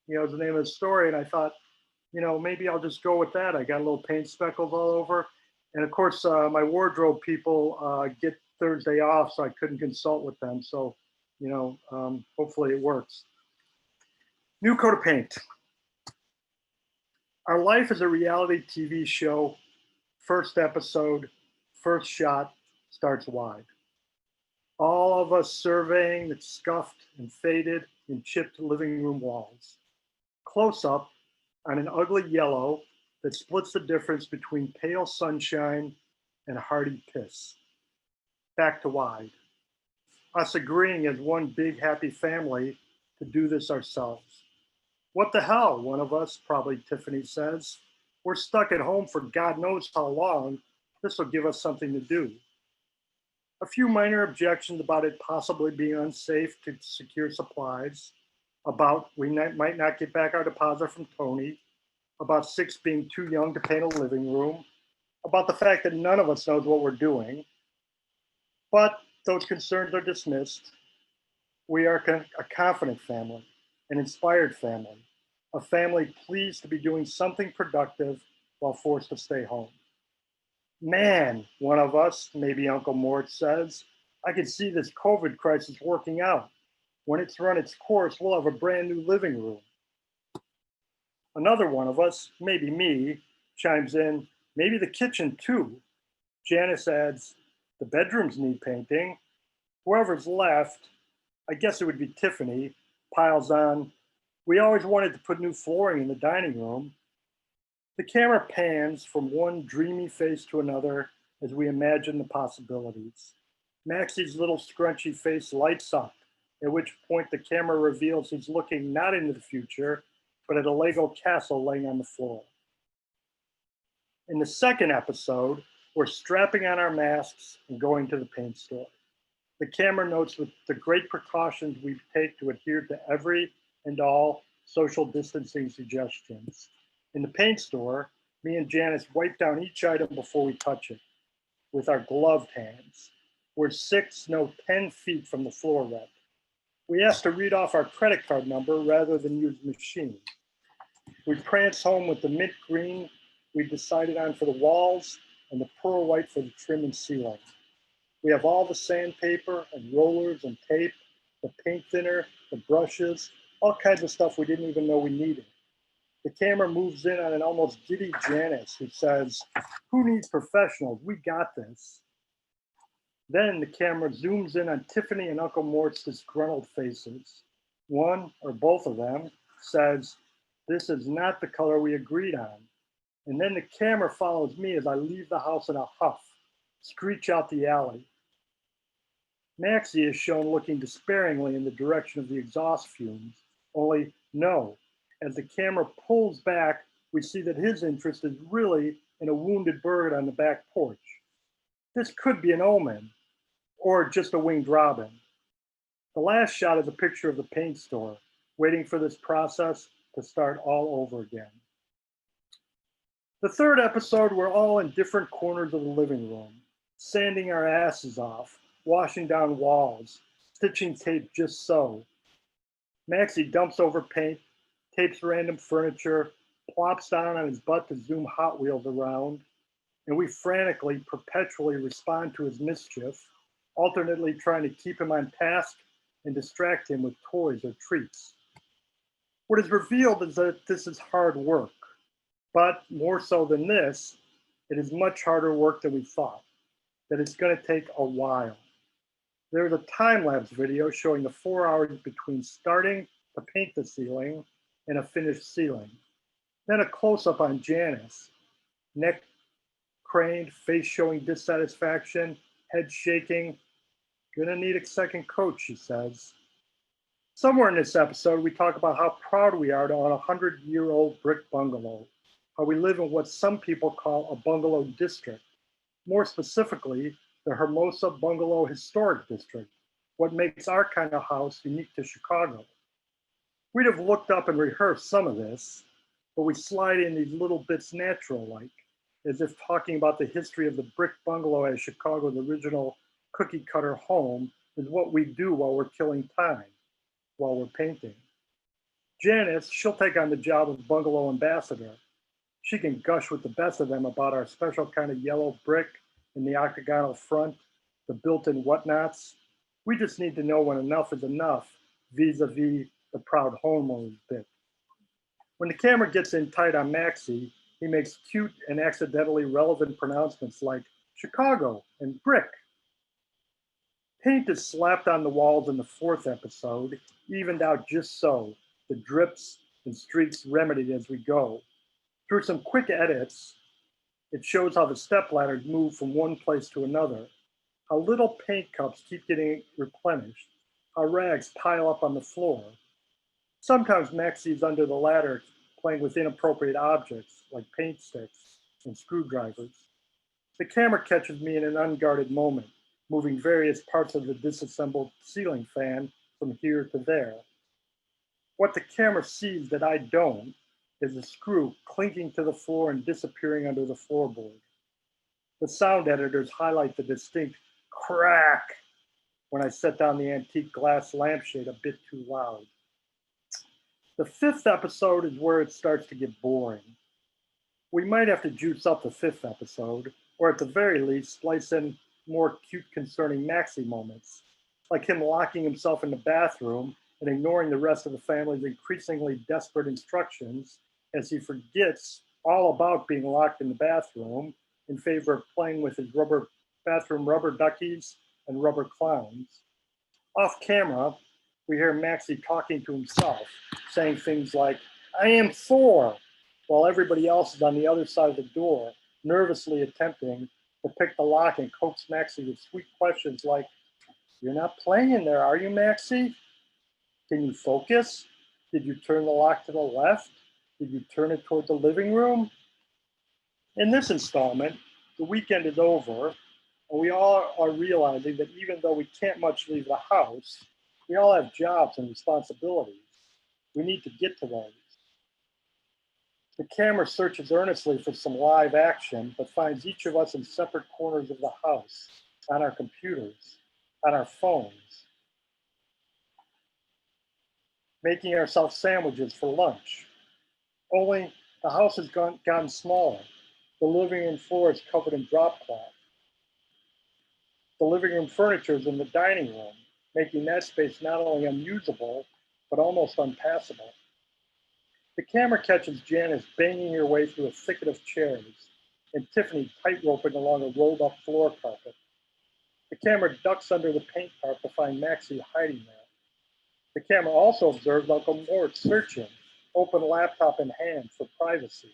you know, is the name of the story. And I thought, you know, maybe I'll just go with that. I got a little paint speckles all over. And of course, my wardrobe people get Thursday off, so I couldn't consult with them. So, you know, hopefully it works. New Coat of Paint. Our life is a reality TV show. First episode, first shot starts wide. All of us surveying the scuffed and faded and chipped living room walls. Close up on an ugly yellow that splits the difference between pale sunshine and hearty piss. Back to wide. Us agreeing as one big happy family to do this ourselves. What the hell, one of us, probably Tiffany says. We're stuck at home for God knows how long. This will give us something to do. A few minor objections about it possibly being unsafe to secure supplies, about we might not get back our deposit from Tony, about 6 being too young to paint a living room, about the fact that none of us knows what we're doing. But those concerns are dismissed. We are a confident family, an inspired family, a family pleased to be doing something productive while forced to stay home. Man, one of us, maybe Uncle Mort says, I can see this COVID crisis working out. When it's run its course, we'll have a brand new living room. Another one of us, maybe me, chimes in, maybe the kitchen too. Janice adds, the bedrooms need painting. Whoever's left, I guess it would be Tiffany, piles on, we always wanted to put new flooring in the dining room. The camera pans from one dreamy face to another as we imagine the possibilities. Maxie's little scrunchy face lights up, at which point the camera reveals he's looking not into the future, but at a Lego castle laying on the floor. In the second episode, we're strapping on our masks and going to the paint store. The camera notes with the great precautions we take to adhere to every and all social distancing suggestions. In the paint store, me and Janice wipe down each item before we touch it with our gloved hands. We're 6, no 10 feet from the floor rep. We asked to read off our credit card number rather than use the machine. We prance home with the mint green we decided on for the walls and the pearl white for the trim and ceiling. We have all the sandpaper and rollers and tape, the paint thinner, the brushes, all kinds of stuff we didn't even know we needed. The camera moves in on an almost giddy Janice who says, who needs professionals? We got this. Then the camera zooms in on Tiffany and Uncle Mort's disgruntled faces. One or both of them says, this is not the color we agreed on. And then the camera follows me as I leave the house in a huff, screech out the alley. Maxie is shown looking despairingly in the direction of the exhaust fumes, only no. As the camera pulls back, we see that his interest is really in a wounded bird on the back porch. This could be an omen, or just a winged robin. The last shot is a picture of the paint store, waiting for this process to start all over again. The third episode, we're all in different corners of the living room, sanding our asses off, washing down walls, stitching tape just so. Maxie dumps over paint, tapes random furniture, plops down on his butt to zoom Hot Wheels around, and we frantically, perpetually respond to his mischief, alternately trying to keep him on task and distract him with toys or treats. What is revealed is that this is hard work, but more so than this, it is much harder work than we thought, that it's going to take a while. There's a time-lapse video showing the 4 hours between starting to paint the ceiling and a finished ceiling. Then a close-up on Janice, neck craned, face showing dissatisfaction, head shaking. Gonna need a second coat, she says. Somewhere in this episode, we talk about how proud we are to own a 100-year-old brick bungalow, how we live in what some people call a bungalow district. More specifically, the Hermosa Bungalow Historic District, what makes our kind of house unique to Chicago. We'd have looked up and rehearsed some of this, but we slide in these little bits natural-like, as if talking about the history of the brick bungalow as Chicago's original cookie-cutter home is what we do while we're killing time, while we're painting. Janice, she'll take on the job of bungalow ambassador. She can gush with the best of them about our special kind of yellow brick in the octagonal front, the built-in whatnots. We just need to know when enough is enough vis-a-vis the proud homeowner's bit. When the camera gets in tight on Maxie, he makes cute and accidentally relevant pronouncements like Chicago and brick. Paint is slapped on the walls in the fourth episode, evened out just so, the drips and streaks remedied as we go. Through some quick edits, it shows how the stepladders move from one place to another, how little paint cups keep getting replenished, how rags pile up on the floor. Sometimes Maxie's under the ladder playing with inappropriate objects like paint sticks and screwdrivers. The camera catches me in an unguarded moment, moving various parts of the disassembled ceiling fan from here to there. What the camera sees that I don't is a screw clinking to the floor and disappearing under the floorboard. The sound editors highlight the distinct crack when I set down the antique glass lampshade a bit too loud. The 5th episode is where it starts to get boring. We might have to juice up the 5th episode, or at the very least, splice in more cute, concerning Maxie moments, like him locking himself in the bathroom and ignoring the rest of the family's increasingly desperate instructions as he forgets all about being locked in the bathroom in favor of playing with his bathroom rubber duckies and rubber clowns. Off camera, we hear Maxie talking to himself, saying things like, "I am Thor," while everybody else is on the other side of the door, nervously attempting to pick the lock and coax Maxie with sweet questions like, "You're not playing in there, are you, Maxie? Can you focus? Did you turn the lock to the left? Did you turn it toward the living room?" In this installment, the weekend is over, and we all are realizing that even though we can't much leave the house, we all have jobs and responsibilities. We need to get to those. The camera searches earnestly for some live action, but finds each of us in separate corners of the house, on our computers, on our phones, making ourselves sandwiches for lunch. Only the house has gotten smaller. The living room floor is covered in drop cloth. The living room furniture is in the dining room, making that space not only unusable, but almost unpassable. The camera catches Janice banging her way through a thicket of chairs, and Tiffany tightroping along a rolled up floor carpet. The camera ducks under the paint tarp to find Maxie hiding there. The camera also observes Uncle Mort searching, open laptop in hand, for privacy.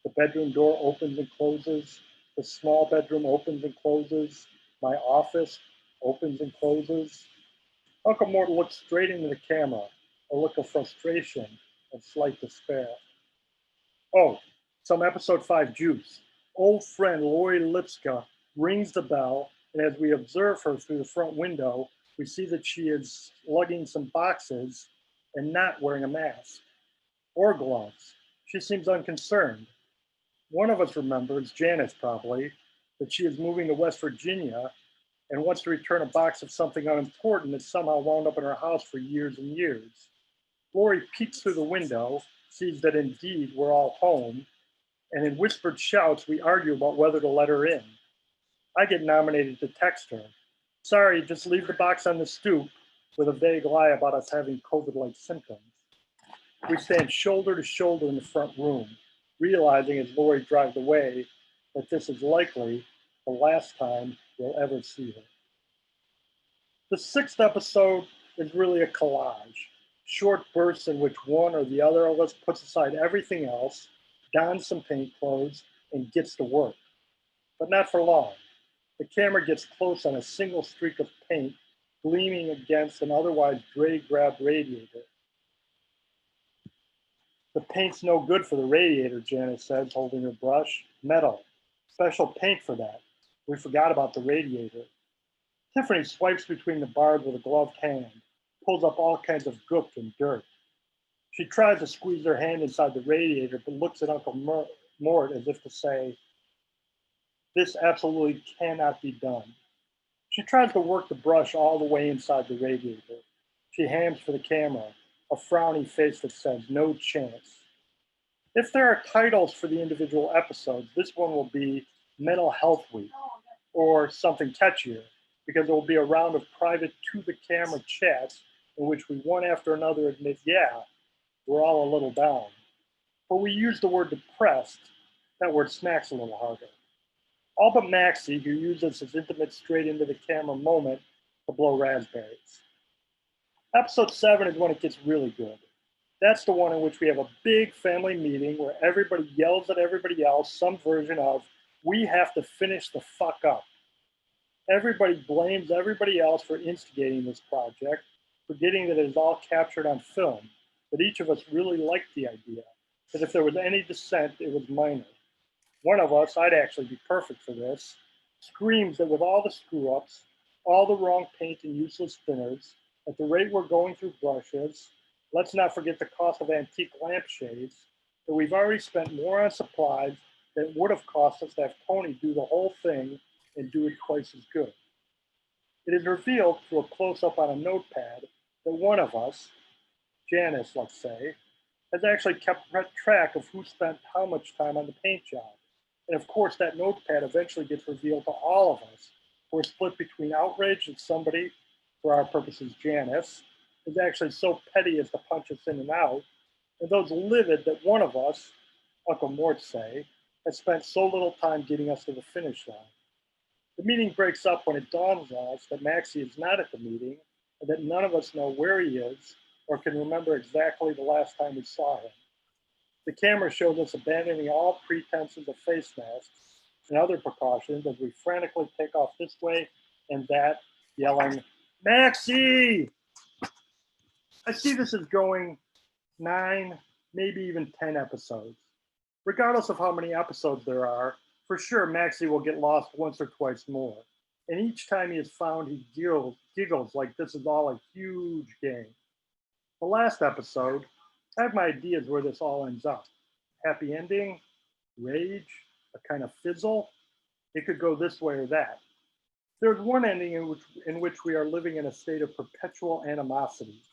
The bedroom door opens and closes. The small bedroom opens and closes. My office opens and closes. Uncle Mort looks straight into the camera, a look of frustration and slight despair. Oh, some episode 5 juice. Old friend Lori Lipska rings the bell, and as we observe her through the front window, we see that she is lugging some boxes and not wearing a mask or gloves. She seems unconcerned. One of us remembers, Janice probably, that she is moving to West Virginia and wants to return a box of something unimportant that somehow wound up in her house for years and years. Lori peeks through the window, sees that indeed we're all home, and in whispered shouts, we argue about whether to let her in. I get nominated to text her. "Sorry, just leave the box on the stoop," with a vague lie about us having COVID-like symptoms. We stand shoulder to shoulder in the front room, realizing as Lori drives away that this is likely the last time we'll ever see her. The 6th episode is really a collage, short bursts in which one or the other of us puts aside everything else, dons some paint clothes, and gets to work. But not for long. The camera gets close on a single streak of paint gleaming against an otherwise gray-grab radiator. "The paint's no good for the radiator," Janice says, holding her brush. "Metal. Special paint for that. We forgot about the radiator." Tiffany swipes between the bars with a gloved hand, pulls up all kinds of gook and dirt. She tries to squeeze her hand inside the radiator, but looks at Uncle Mort as if to say, "This absolutely cannot be done." She tries to work the brush all the way inside the radiator. She hams for the camera, a frowny face that says, "No chance." If there are titles for the individual episodes, this one will be Mental Health Week or something catchier, because it will be a round of private to-the-camera chats in which we one after another admit, yeah, we're all a little down. But we use the word depressed. That word smacks a little harder. All but Maxie, who uses his intimate straight into the camera moment to blow raspberries. Episode 7 is when it gets really good. That's the one in which we have a big family meeting where everybody yells at everybody else some version of, "We have to finish the fuck up." Everybody blames everybody else for instigating this project, forgetting that it is all captured on film, that each of us really liked the idea, that if there was any dissent, it was minor. One of us, I'd actually be perfect for this, screams that with all the screw-ups, all the wrong paint and useless thinners. At the rate we're going through brushes, let's not forget the cost of antique lampshades, that we've already spent more on supplies than would have cost us to have Tony do the whole thing and do it twice as good. It is revealed through a close-up on a notepad that one of us, Janice, let's say, has actually kept track of who spent how much time on the paint job. And of course, that notepad eventually gets revealed to all of us. We're split between outrage that somebody, for our purposes, Janice, is actually so petty as to punch us in and out, and those livid that one of us, Uncle Mort say, has spent so little time getting us to the finish line. The meeting breaks up when it dawns on us that Maxie is not at the meeting and that none of us know where he is or can remember exactly the last time we saw him. The camera shows us abandoning all pretenses of face masks and other precautions as we frantically take off this way and that, yelling, "Maxie!" I see this as going 9, maybe even 10 episodes. Regardless of how many episodes there are, for sure Maxie will get lost once or twice more. And each time he is found, he giggles like this is all a huge game. The last episode, I have my ideas where this all ends up. Happy ending, rage, a kind of fizzle. It could go this way or that. There's one ending in which we are living in a state of perpetual animosity,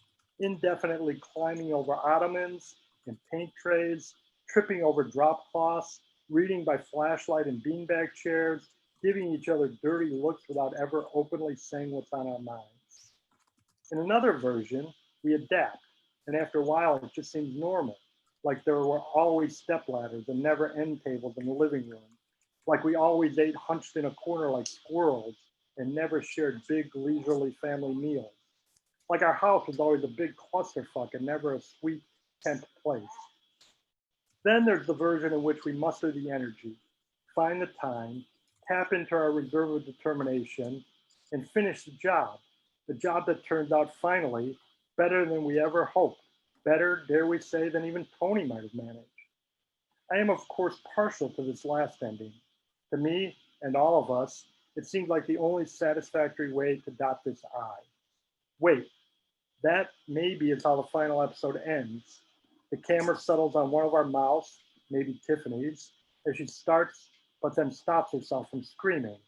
indefinitely climbing over ottomans and paint trays, tripping over drop cloths, reading by flashlight and beanbag chairs, giving each other dirty looks without ever openly saying what's on our minds. In another version, we adapt, and after a while it just seems normal, like there were always stepladders and never end tables in the living room, like we always ate hunched in a corner like squirrels and never shared big leisurely family meals, like our house was always a big clusterfuck and never a sweet tent place. Then there's the version in which we muster the energy, find the time, tap into our reserve of determination, and finish the job that turns out finally better than we ever hoped, better, dare we say, than even Tony might have managed. I am, of course, partial to this last ending. To me, and all of us, it seems like the only satisfactory way to dot this I. Wait, that maybe is how the final episode ends. The camera settles on one of our mouths, maybe Tiffany's, as she starts, but then stops herself from screaming.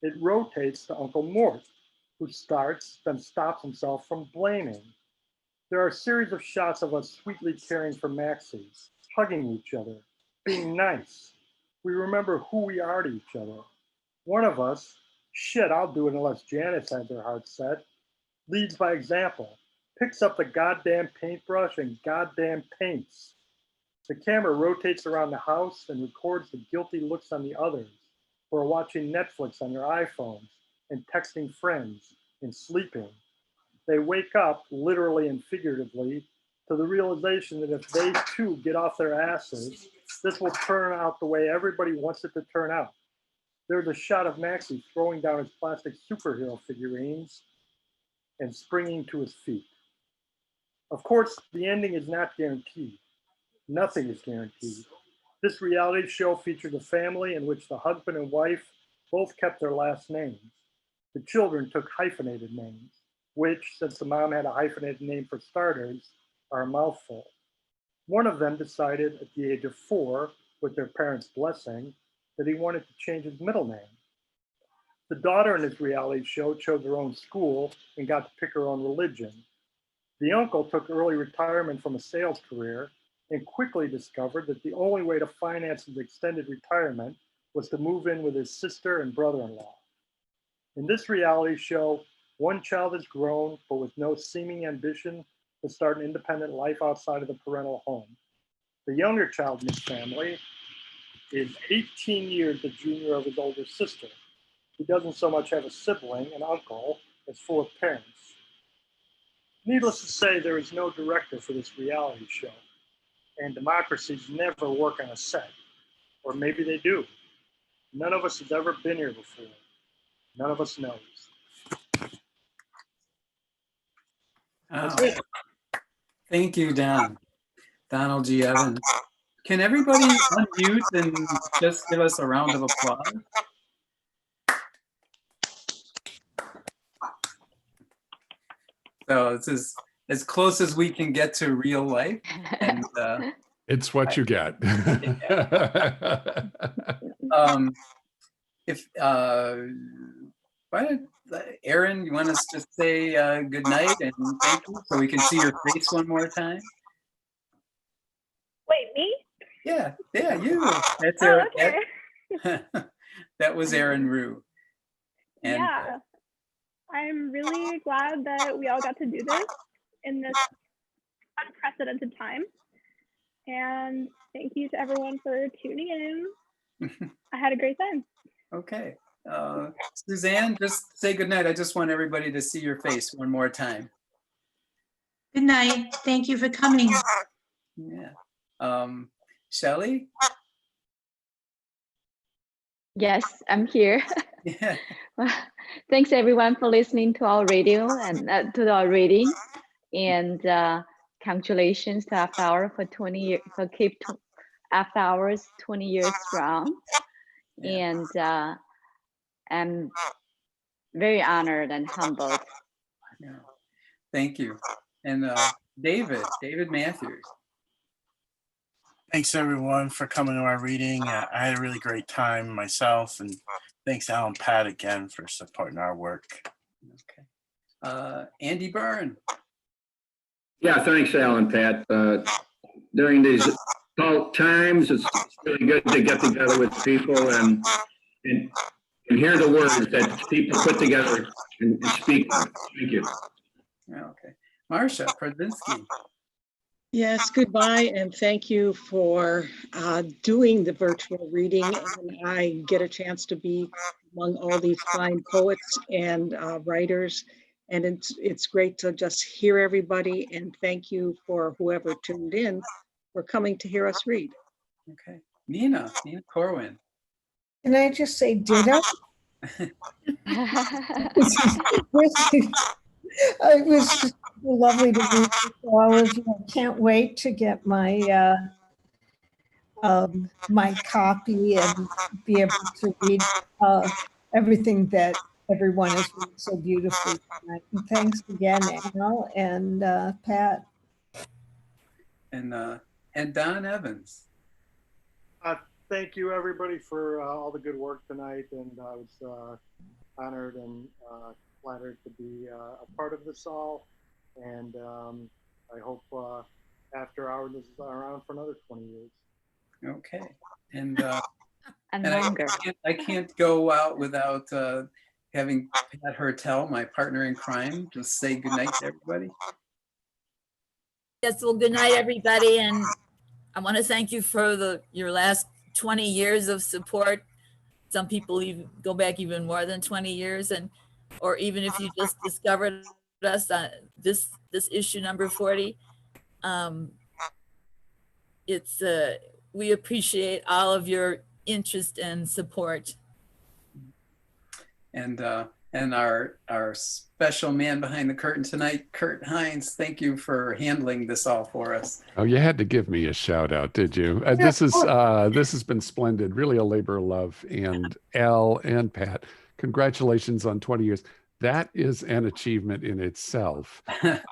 It rotates to Uncle Mort, who starts, then stops himself from blaming. There are a series of shots of us sweetly caring for Maxie, hugging each other, being nice. We remember who we are to each other. One of us, shit, I'll do it unless Janice has her heart set, leads by example, picks up the goddamn paintbrush and goddamn paints. The camera rotates around the house and records the guilty looks on the others who are watching Netflix on their iPhones and texting friends and sleeping. They wake up, literally and figuratively, to the realization that if they too get off their asses, this will turn out the way everybody wants it to turn out. There's a shot of Maxie throwing down his plastic superhero figurines and springing to his feet. Of course, the ending is not guaranteed. Nothing is guaranteed. This reality show features a family in which the husband and wife both kept their last names. The children took hyphenated names, which, since the mom had a hyphenated name for starters, are a mouthful. One of them decided at the age of 4, with their parents' blessing, that he wanted to change his middle name. The daughter in this reality show chose her own school and got to pick her own religion. The uncle took early retirement from a sales career and quickly discovered that the only way to finance his extended retirement was to move in with his sister and brother-in-law. In this reality show, one child is grown, but with no seeming ambition to start an independent life outside of the parental home. The younger child in his family is 18 years the junior of his older sister. He doesn't so much have a sibling, an uncle, as 4 parents. Needless to say, there is no director for this reality show, and democracies never work on a set, or maybe they do. None of us has ever been here before. None of us knows. Oh. Thank you, Donald G. Evans. Can everybody unmute and just give us a round of applause? So it's as close as we can get to real life. And It's what you get. If why don't Erin, you want us to say good night and thank you so we can see your face one more time? Wait, me? Yeah, you. That's Oh, Erin. okay. That was Erin Rue. And Yeah. I'm really glad that we all got to do this in this unprecedented time. And thank you to everyone for tuning in. I had a great time. okay. Suzanne, just say good night. I just want everybody to see your face one more time. Good night. Thank you for coming. Yeah. Shelley? Yes, I'm here. Yeah. Thanks everyone for listening to our radio and to our reading. And congratulations to After Hour for 20 years, for keep After Hours 20 years strong. Yeah. And I'm very honored and humbled. Yeah. Thank you. And David Matthews. Thanks everyone for coming to our reading. I had a really great time myself, and thanks Al and Pat again for supporting our work. Okay. Andy Byrne. Yeah, thanks, Al and Pat. During these difficult times, it's really good to get together with people and hear the words that people put together and speak. Thank you. Okay. Marcia Prudzinski. Yes, goodbye, and thank you for doing the virtual reading. And I get a chance to be among all these fine poets and writers. And it's great to just hear everybody, and thank you for whoever tuned in for coming to hear us read. Okay. Nina Corwin. Can I just say ditto? It was just lovely to meet all of you. I can't wait to get my my copy and be able to read everything that everyone has read so beautifully tonight. And thanks again, Al and Pat. And Don Evans. Thank you, everybody, for all the good work tonight. And I was honored and flattered to be a part of this all. And I hope After Hours is around for another 20 years. Okay. And longer. I can't go out without having Pat Hertel, my partner in crime, just say goodnight to everybody. Yes, well, good night, everybody. And I want to thank you for your last 20 years of support. Some people even go back even more than 20 years, or even if you just discovered us on this issue number 40. We appreciate all of your interest and support. And our special man behind the curtain tonight, Kurt Hines, thank you for handling this all for us. Oh, you had to give me a shout out, did you? This has been splendid, really a labor of love. And Al and Pat, congratulations on 20 years. That is an achievement in itself.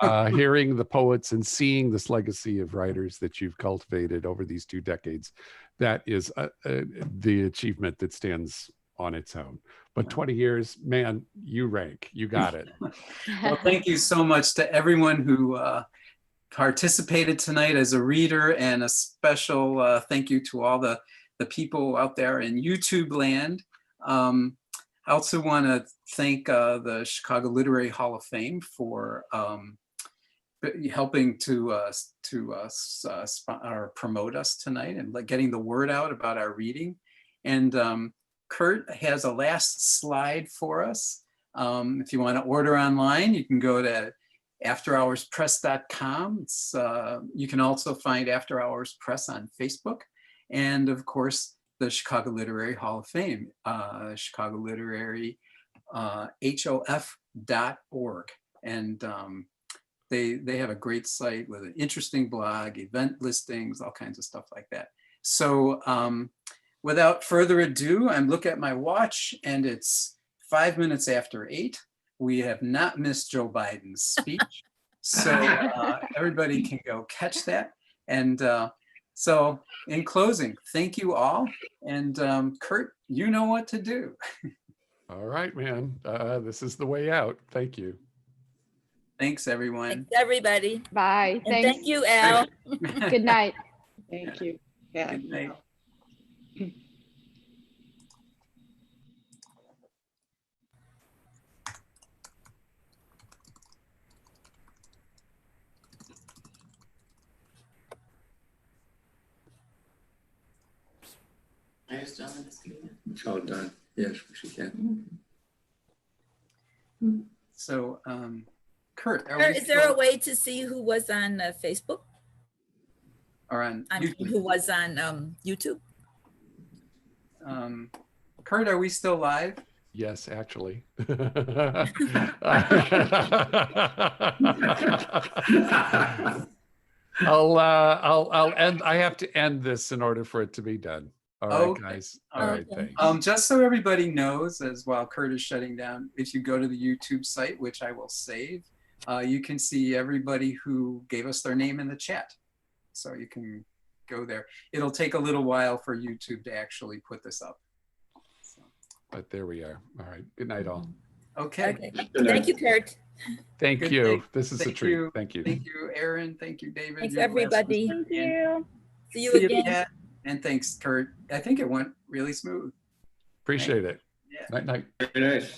Hearing the poets and seeing this legacy of writers that you've cultivated over these 2 decades, that is the achievement that stands on its own. But 20 years, man, you rank. You got it. Well, thank you so much to everyone who participated tonight as a reader, and a special thank you to all the people out there in YouTube land. I also want to thank the Chicago Literary Hall of Fame for helping to promote us tonight and getting the word out about our reading. And Kurt has a last slide for us. If you want to order online, you can go to afterhourspress.com. You can also find After Hours Press on Facebook. And of course, the Chicago Literary Hall of Fame, Chicago Literary HOF.org. And they have a great site with an interesting blog, event listings, all kinds of stuff like that. So without further ado, I'm looking at my watch and it's 5 minutes after 8. We have not missed Joe Biden's speech. So everybody can go catch that. And so in closing, thank you all. And Kurt, you know what to do. All right, man. This is the way out. Thank you. Thanks, everyone. Thanks, everybody. Bye. And thank Thanks. you, Al. Good night. Thank you. Yeah. Good night. It's all done. Yes, we can. So Kurt, Is there a way to see who was on Facebook? or on Who was on YouTube? Kurt, are we still live? Yes, actually. I'll end. I have to end this in order for it to be done. All right, Okay. guys. All All right. right, thanks. Just so everybody knows, as while Kurt is shutting down, if you go to the YouTube site, which I will save, you can see everybody who gave us their name in the chat. So you can go there. It'll take a little while for YouTube to actually put this up. So, But there we are. All right. Good night, all. okay. Okay. Thank you, Kurt. Thank Good you. night. This is a Thank treat. you. Thank you. Thank you, Aaron. Thank you, David. Thanks, You're the last everybody. one. Thank you. See you See again. Pat. And thanks, Kurt. I think it went really smooth. Appreciate it. Yeah. Night, night. Very nice.